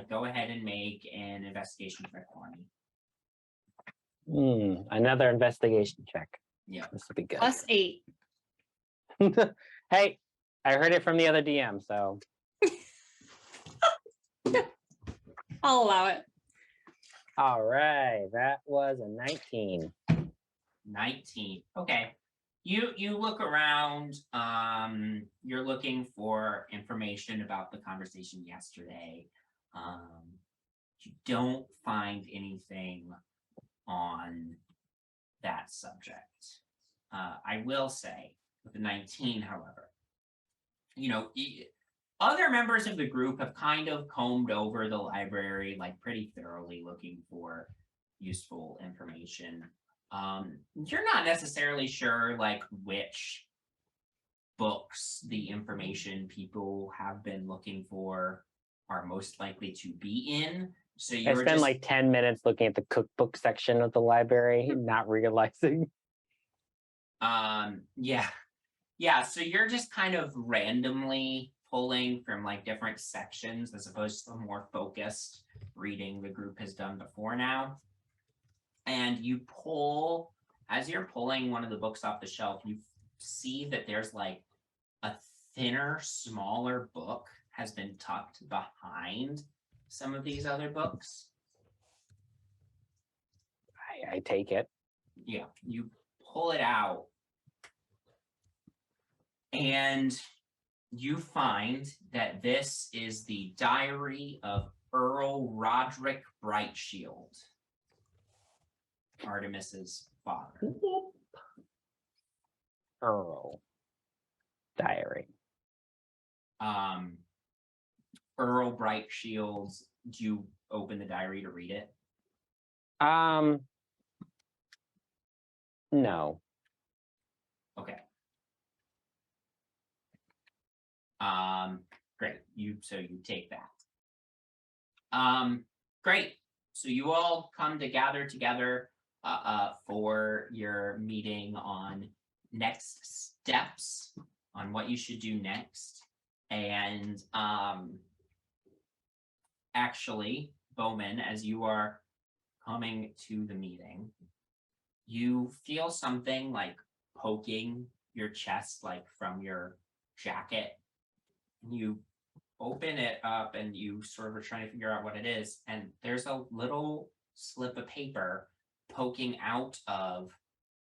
Go ahead and make an investigation check for me. Another investigation check. Yeah. This will be good. +8. Hey, I heard it from the other DM, so I'll allow it. all right. That was a 19. 19. Okay. You look around. You're looking for information about the conversation yesterday. You don't find anything on that subject. I will say, with the 19, however, other members of the group have kind of combed over the library like pretty thoroughly, looking for useful information. You're not necessarily sure like which books the information people have been looking for are most likely to be in. So I you're spent just like 10 minutes looking at the cookbook section of the library, not realizing. Yeah, so you're just kind of randomly pulling from like different sections as opposed to the more focused reading the group has done before now. And you pull, as you're pulling one of the books off the shelf, you see that there's like a thinner, smaller book has been tucked behind some of these other books. I take it. Yeah, you pull it out and you find that this is the diary of Earl Roderick Brightshield, Artemis's father. Earl. Diary. Earl Brightshield, do you open the diary to read it? No. Okay. Great. You take that. Great. So you all come to gather together for your meeting on next steps on what you should do next. And actually, Bowmin, as you are coming to the meeting, you feel something like poking your chest, like from your jacket. And you open it up and you sort of are trying to figure out what it is. And there's a little slip of paper poking out of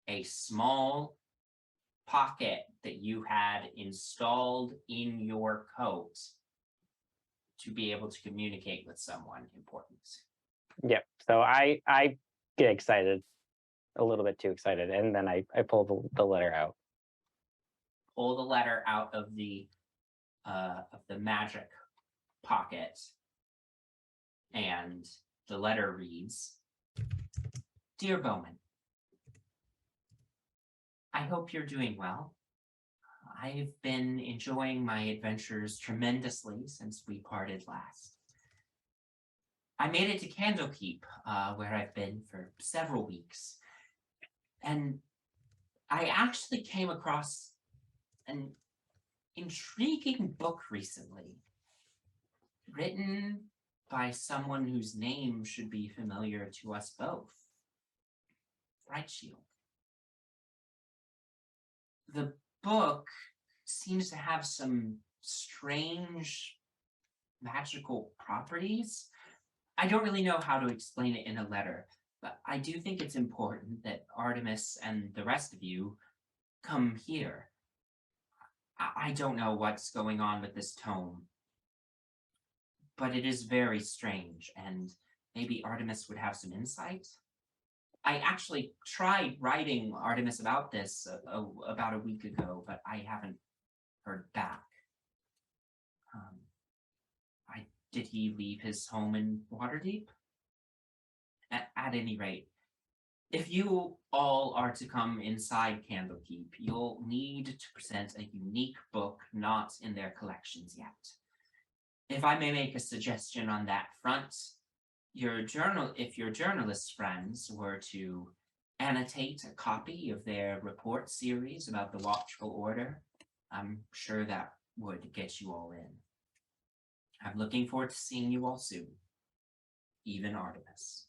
a small pocket that you had installed in your coat to be able to communicate with someone important. Yep. So I get excited, a little bit too excited, and then I pull the letter out. Pull the letter out of the magic pocket, and the letter reads, "Dear Bowmin, I hope you're doing well. I've been enjoying my adventures tremendously since we parted last. I made it to Candlekeep, where I've been for several weeks, and I actually came across an intriguing book recently, written by someone whose name should be familiar to us both, Brightshield. The book seems to have some strange magical properties. I don't really know how to explain it in a letter, but I do think it's important that Artemis and the rest of you come here. I don't know what's going on with this tome, but it is very strange, and maybe Artemis would have some insight. I actually tried writing Artemis about this about a week ago, but I haven't heard back. Did he leave his home in Waterdeep? At any rate, if you all are to come inside Candlekeep, you'll need to present a unique book not in their collections yet. If I may make a suggestion on that front, if your journalist friends were to annotate a copy of their report series about the Watchful Order, I'm sure that would get you all in. I'm looking forward to seeing you all soon. Even Artemis.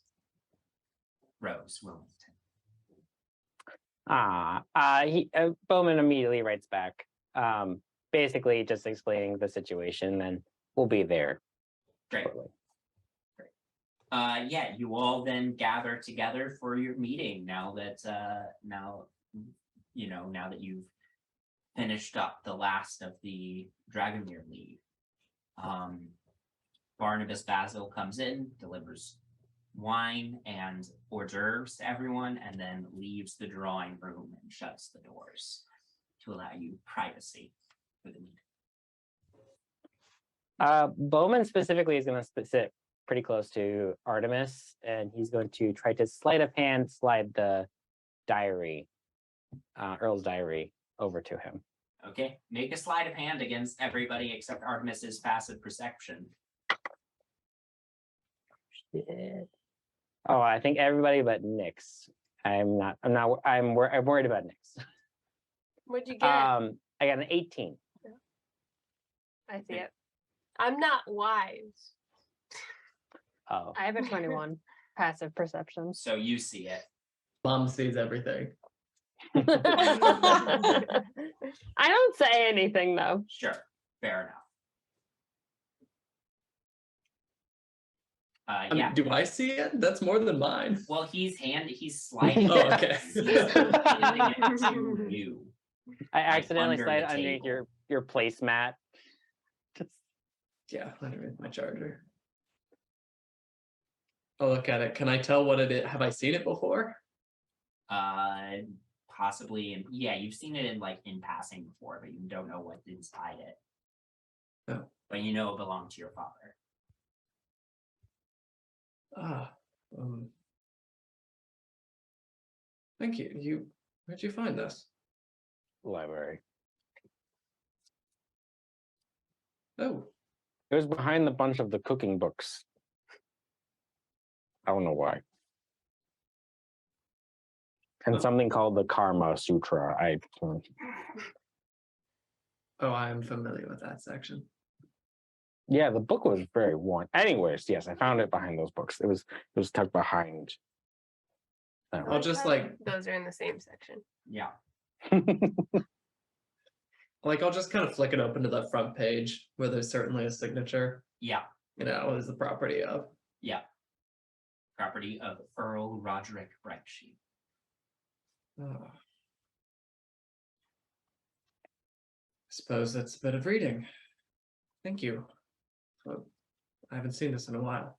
Rose Wilmington. Bowmin immediately writes back, basically just explaining the situation, and we'll be there. Great. shortly. Yeah, you all then gather together for your meeting now that now that you've finished up the last of the Dragomir League. Barnabas Basil comes in, delivers wine and hors d'oeuvres to everyone, and then leaves the drawing room and shuts the doors to allow you privacy for the meeting. Bowmin specifically is going to sit pretty close to Artemis, and he's going to try to sleight of hand slide the diary, Earl's diary, over to him. Okay, make a sleight of hand against everybody except Artemis's passive perception. Shit. Oh, I think everybody but Nyx. I'm worried about Nyx. What'd you get? I got an 18. I see it. I'm not wise. Oh, I have a 21 passive perception. So you see it. Mom sees everything. I don't say anything though. Sure, fair enough. I mean, Yeah. do I see it? That's more than mine. Well, he's sliding. Oh, okay. He's handing it to you. I accidentally under slide the underneath table. your placemat. Just Yeah, underneath my charger. I'll look at it. Can I tell what it is? Have I seen it before? Possibly, yeah, you've seen it in passing before, but you don't know what's inside it. Oh. But you know it belonged to your father. Thank you. Where'd you find this? Library. Oh, It was behind the bunch of the cooking books. I don't know why. And something called the Karma Sutra. I'm familiar with that section. Yeah, the book was very worn. Anyways, yes, I found it behind those books. It was tucked behind. I'll just Those are in the same section. Yeah. I'll just kind of flick it open to the front page where there's certainly a signature. Yeah. Is the property of. Yeah. Property of Earl Roderick Brightshield. Oh. Suppose that's a bit of reading. Thank you. Well, I haven't seen this in a while.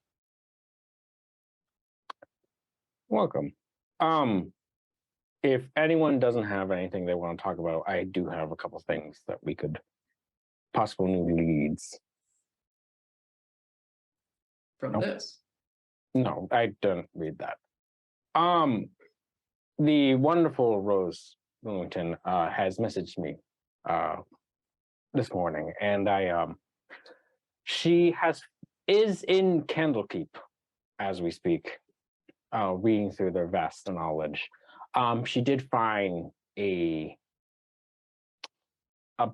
Welcome. If anyone doesn't have anything they want to talk about, I do have a couple things that we could possible new leads. From Nope. this. No, I don't read that. The wonderful Rose Wilmington has messaged me this morning, and she is in Candlekeep as we speak, reading through their vast knowledge. She did find a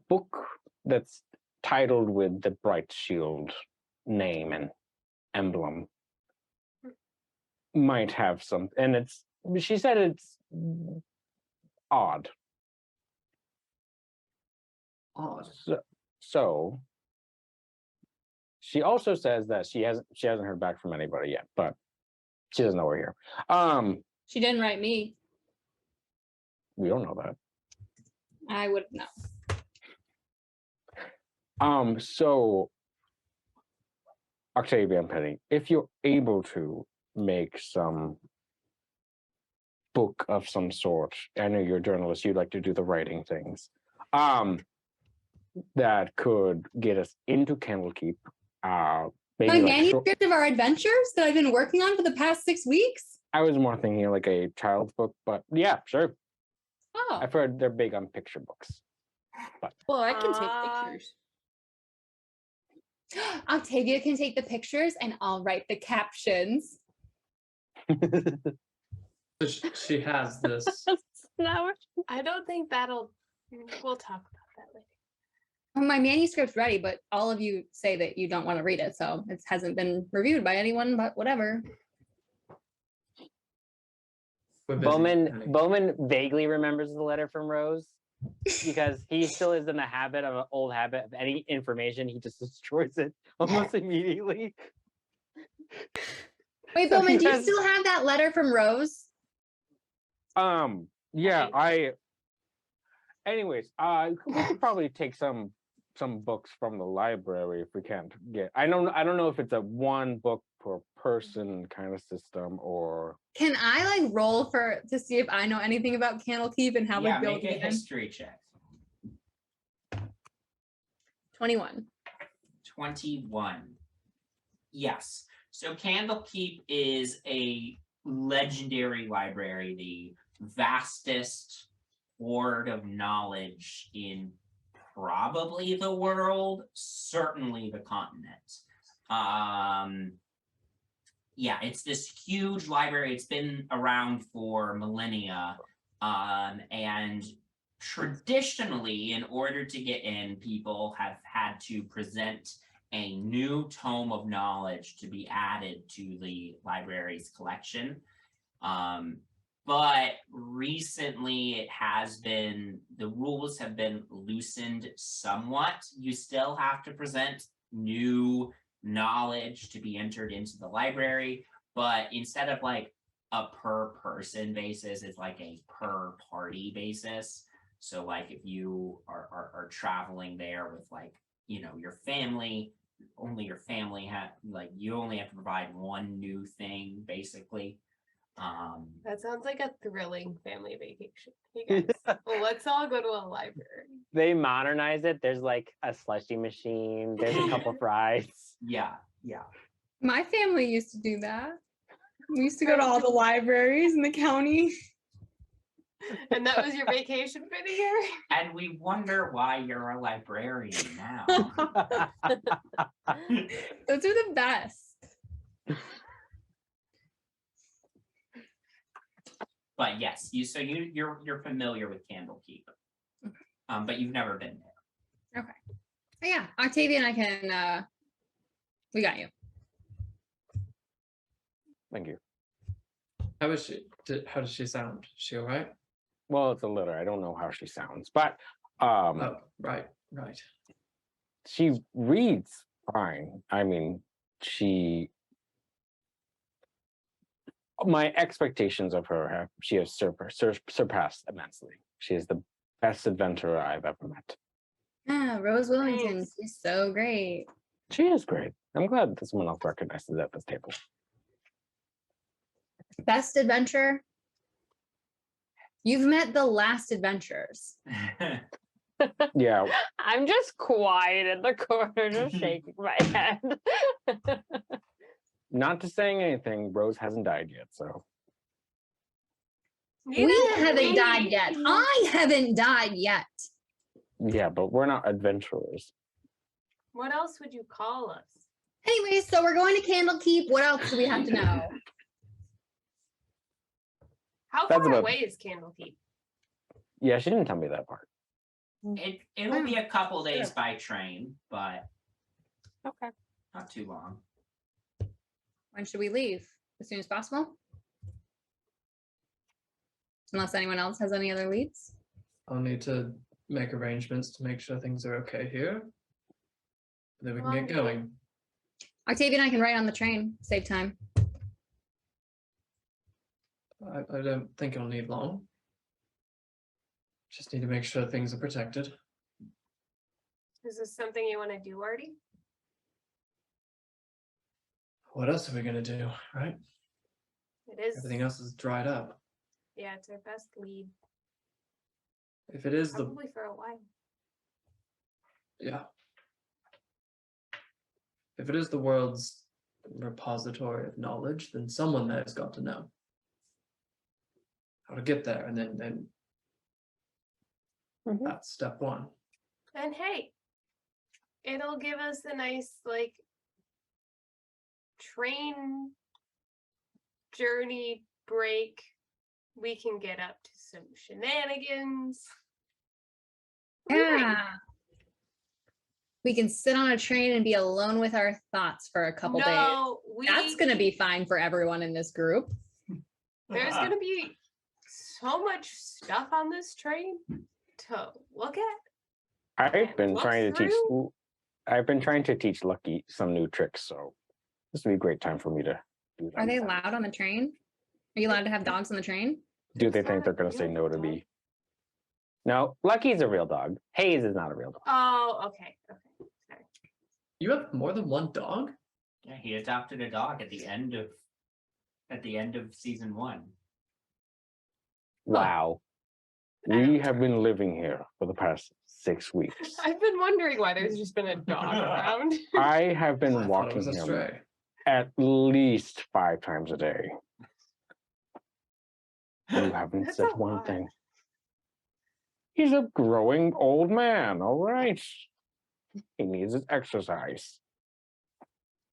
book that's titled with the Brightshield name and emblem. Might have some, and she said it's odd. Odd. So she also says that she hasn't heard back from anybody yet, but she doesn't know we're here. She didn't write me. We don't know that. I would know. So Octavia and Penny, if you're able to make some book of some sort, I know you're a journalist, you'd like to do the writing things, that could get us into Candlekeep. Maybe My like manuscript of our adventures that I've been working on for the past 6 weeks. I was more thinking like a child's book, but yeah, sure. Oh, I've heard they're big on picture books. Well, I can take Uh, pictures. Octavia can take the pictures and I'll write the captions. So she has this. Now I don't think that'll. We'll talk about that later. Well, my manuscript's ready, but all of you say that you don't want to read it, so it hasn't been reviewed by anyone, but whatever. We're busy. Bowmin vaguely remembers the letter from Rose because he still is in the habit of an old habit of any information, he just destroys it almost immediately. Wait, So Bowman, do you yes. still have that letter from Rose? Yeah, anyways, we could probably take some books from the library if we can't get. I don't know if it's a one book per person kind of system or. Can I like roll to see if I know anything about Candlekeep and how Yeah, we build make a it? history check. 21. 21. Yes. So Candlekeep is a legendary library, the vastest hoard of knowledge in probably the world, certainly the continent. Yeah, it's this huge library. It's been around for millennia. And traditionally, in order to get in, people have had to present a new tome of knowledge to be added to the library's collection. But recently the rules have been loosened somewhat. You still have to present new knowledge to be entered into the library, but instead of like a per person basis, it's like a per party basis. So like if you are traveling there with like, your family, only your family you only have to provide one new thing basically. That sounds like a thrilling family vacation. You guys, well, let's all go to a library. They modernize it. There's like a slushy machine. There's a couple fries. Yeah. My family used to do that. We used to go to all the libraries in the county. And that was your vacation for the year? And we wonder why you're a librarian now. Those are the best. But yes, you're familiar with Candlekeep, but you've never been there. Okay. Oh, yeah, Octavia and I can. We got you. Thank you. How is she? How does she sound? Is she all right? Well, it's a litter. I don't know how she sounds, but Oh, right. she reads fine. I mean, my expectations of her she has surpassed immensely. She is the best adventurer I've ever met. Ah, Rose Wilmington. Nice. She's so great. She is great. I'm glad that someone else recognizes at this table. Best adventure. You've met the last adventurers. Yeah, I'm just quiet in the corner, just shaking my head. not to saying anything, Rose hasn't died yet, so. We haven't died yet. I haven't died yet. Yeah, but we're not adventurers. What else would you call us? Anyways, so we're going to Candlekeep. What else do we have to know? How That's far about- away is Candlekeep? Yeah, she didn't tell me that part. It'll be a couple days by train, but Okay. not too long. When should we leave? As soon as possible? Unless anyone else has any other leads. I'll need to make arrangements to make sure things are okay here. Then we can get going. Octavia and I can ride on the train. Save time. I don't think I'll need long. Just need to make sure things are protected. Is this something you want to do, Artie? What else are we gonna do, right? It is. Everything else is dried up. Yeah, it's our best lead. If it is Probably for a while. yeah. If it is the world's repository of knowledge, then someone there's got to know how to get there, and then Mhm. that's step one. And hey, it'll give us a nice train journey break we can get up to some shenanigans. Yeah. We can sit on a train and be alone with our thoughts for a couple days. No, That's going to be fine for everyone in this group. There's gonna be so much stuff on this train to look at. I've been Look trying to teach. through. I've been trying to teach Lucky some new tricks, so this would be a great time for me to do that. Are they allowed on the train? Are you allowed to have dogs on the train? Do they It's think not they're a going to say real no to dog. me? No, Lucky's a real dog. Hayes is not a real dog. Oh, okay. Sorry. You have more than one dog? Yeah, he adopted a dog at the end of season 1. Wow. We have been living here for the past 6 weeks. I've been wondering why there's just been a dog around. I have I been thought it walking was a him stray. at least 5 times a day. You haven't That's said a one lot. thing. He's a growing old man, all right. He needs his exercise.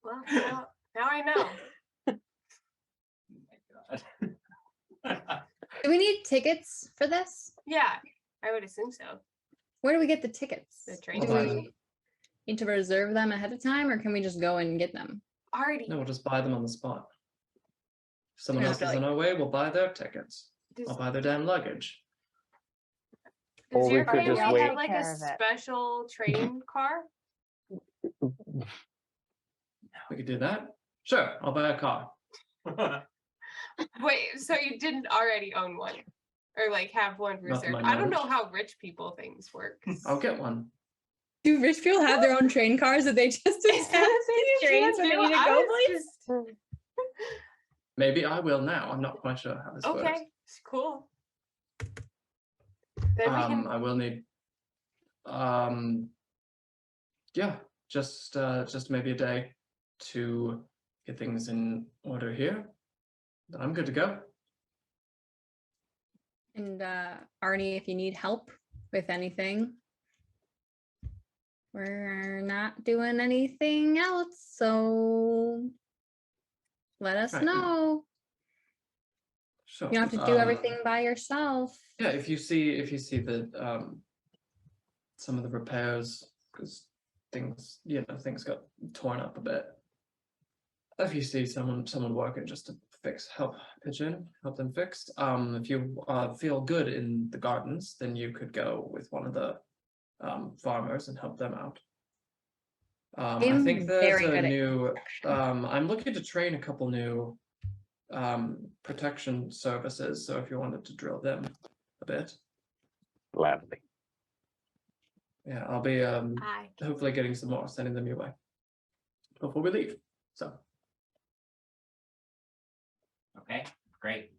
Well, now I know. Oh my god. Do we need tickets for this? Yeah, I would assume so. Where do we get the tickets? The train Do station. we need to reserve them ahead of time, or can we just go and get them? Already. No, we'll just buy them on the spot. If someone Yeah, I else feel is on our way, we'll buy their tickets. Does, I'll buy their damn luggage. does Or we your could family just wait. have like a Take care of it. special train car? We could do that. Sure, I'll buy a car. Wait, so you didn't already own one? Or like have one Not to reserved? my I don't know knowledge. how rich people things work. I'll get one. Do rich people have their own train cars that they just Is that a thing you trains can when they do? need to I go was places? just- Maybe I will now. I'm not quite sure how this works. Okay, it's cool. Then we can. I will need yeah, just maybe a day to get things in order here. Then I'm good to go. And Arnie, if you need help with anything, we're not doing anything else, so let us Right. know. Sure. You don't have to do everything by yourself. Yeah, if you see the some of the repairs, because things got torn up a bit. If you see someone working just to pitch in, help them fix. If you feel good in the gardens, then you could go with one of the farmers and help them out. I I'm think there's very a good at new. construction. I'm looking to train a couple new protection services. So if you wanted to drill them a bit, Gladly. yeah, I'll be I hopefully getting some more, sending them your way before we leave. So Okay, great.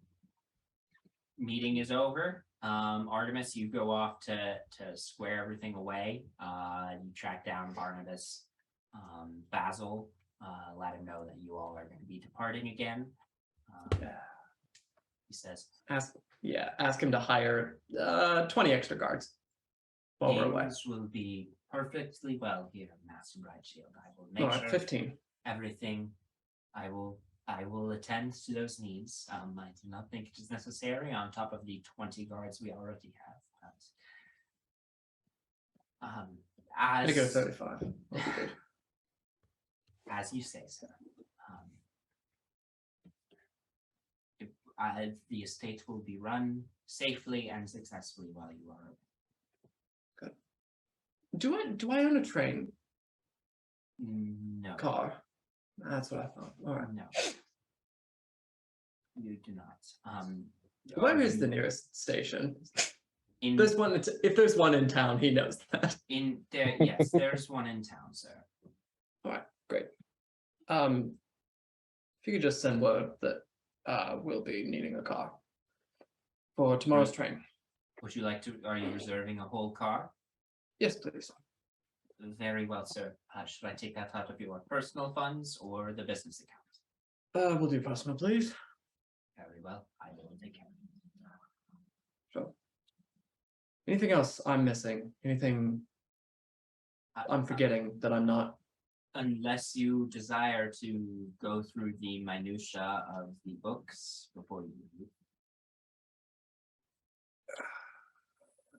Meeting is over. Artemis, you go off to square everything away. You track down Barnabas, Basil, let him know that you all are going to be departing again. He says, ask him to hire 20 extra guards while we're away. things will be perfectly well here, Master Brightshield. I will All make right, sure 15. everything. I will attend to those needs. I do not think it is necessary on top of the 20 guards we already have. I As go 35. I'll be good. as you say, sir. The estate will be run safely and successfully while you are away. Do I own a train No. car? That's what I thought. All right. No. You do not. Where is the nearest station? In There's one. If there's one in town, he knows that. in there? Yes, there's one in town, sir. All right, great. If you could just send word that we'll be needing a car for tomorrow's train. Would you like to? Are you reserving a whole car? Yes, please. Very well, sir. Should I take that out of your personal funds or the business account? We'll do personal, please. Very well. I will take care of it. Sure. Anything else I'm missing? Anything I'm forgetting that I'm not? Unless you desire to go through the minutia of the books before you leave.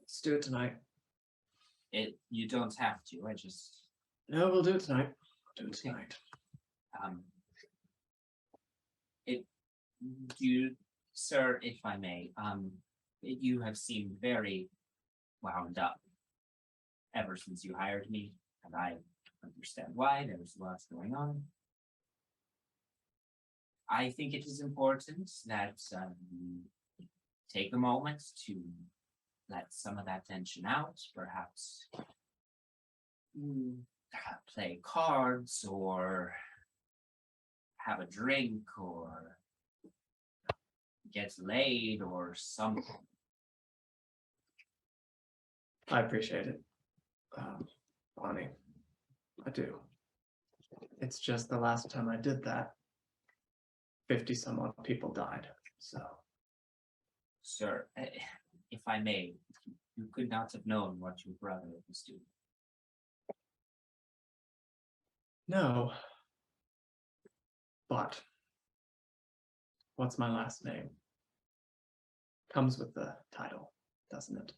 Let's do it tonight. You don't have to. I just No, we'll do it tonight. We'll do it tonight. You, sir, if I may, you have seemed very wound up ever since you hired me, and I understand why. There was lots going on. I think it is important that you take a moment to let some of that tension out, perhaps play cards or have a drink or get laid or something. I appreciate it, Bonnie. I do. It's just the last time I did that, 50 some odd people died. So, Sir, if I may, you could not have known what your brother was doing. no. But what's my last name? Comes with the title, doesn't it?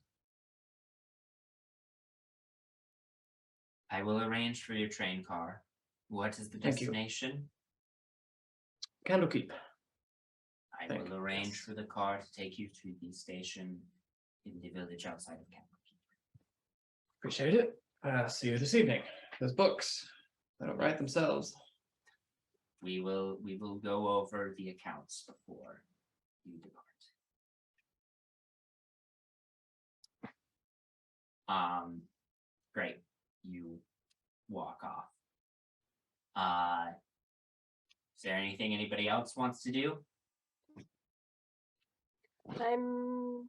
I will arrange for your train car. What is the Thank you. destination? Candlekeep. I Thank will you, arrange yes. for the car to take you to the station in the village outside of Candlekeep. Appreciate it. See you this evening. Those books, they don't write themselves. We will go over the accounts before you depart. Great. You walk off. Is there anything anybody else wants to do? I'm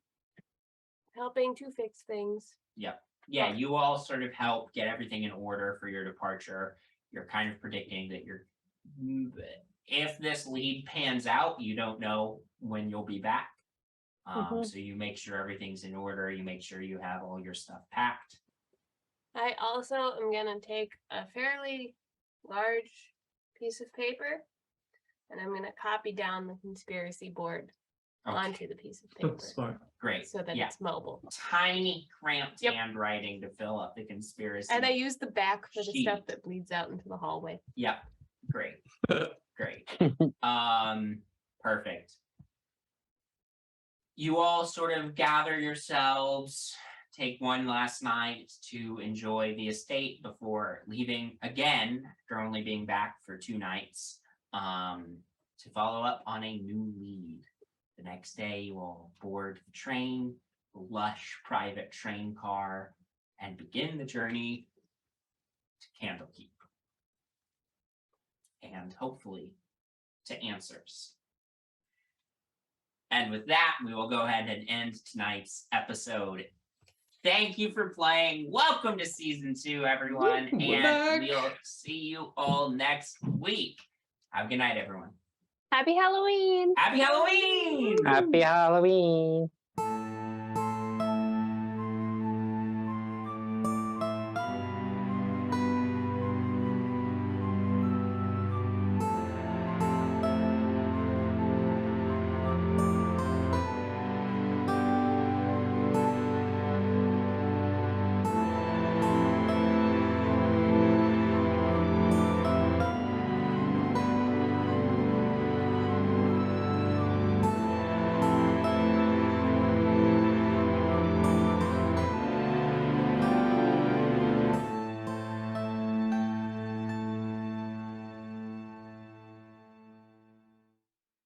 helping to fix things. Yep. Yeah, you all sort of help get everything in order for your departure. You're kind of predicting that if this lead pans out, you don't know when you'll be back. So you make sure everything's in order. You make sure you have all your stuff packed. I also am gonna take a fairly large piece of paper and I'm gonna copy down the conspiracy board onto the piece of paper Smart. Great. so that Yeah. it's mobile. Tiny cramped Yep. handwriting to fill up the conspiracy. And I use the back for the stuff Sheet. that bleeds out into the hallway. Yep. Great. Great. Perfect. You all sort of gather yourselves, take one last night to enjoy the estate before leaving again, after only being back for 2 nights, to follow up on a new lead. The next day, you all board the train, the lush private train car, and begin the journey to Candlekeep. And hopefully to answers. And with that, we will go ahead and end tonight's episode. Thank you for playing. Welcome to season 2, everyone. We're And back. we'll see you all next week. Have a good night, everyone. Happy Halloween! Happy Halloween! Happy Halloween.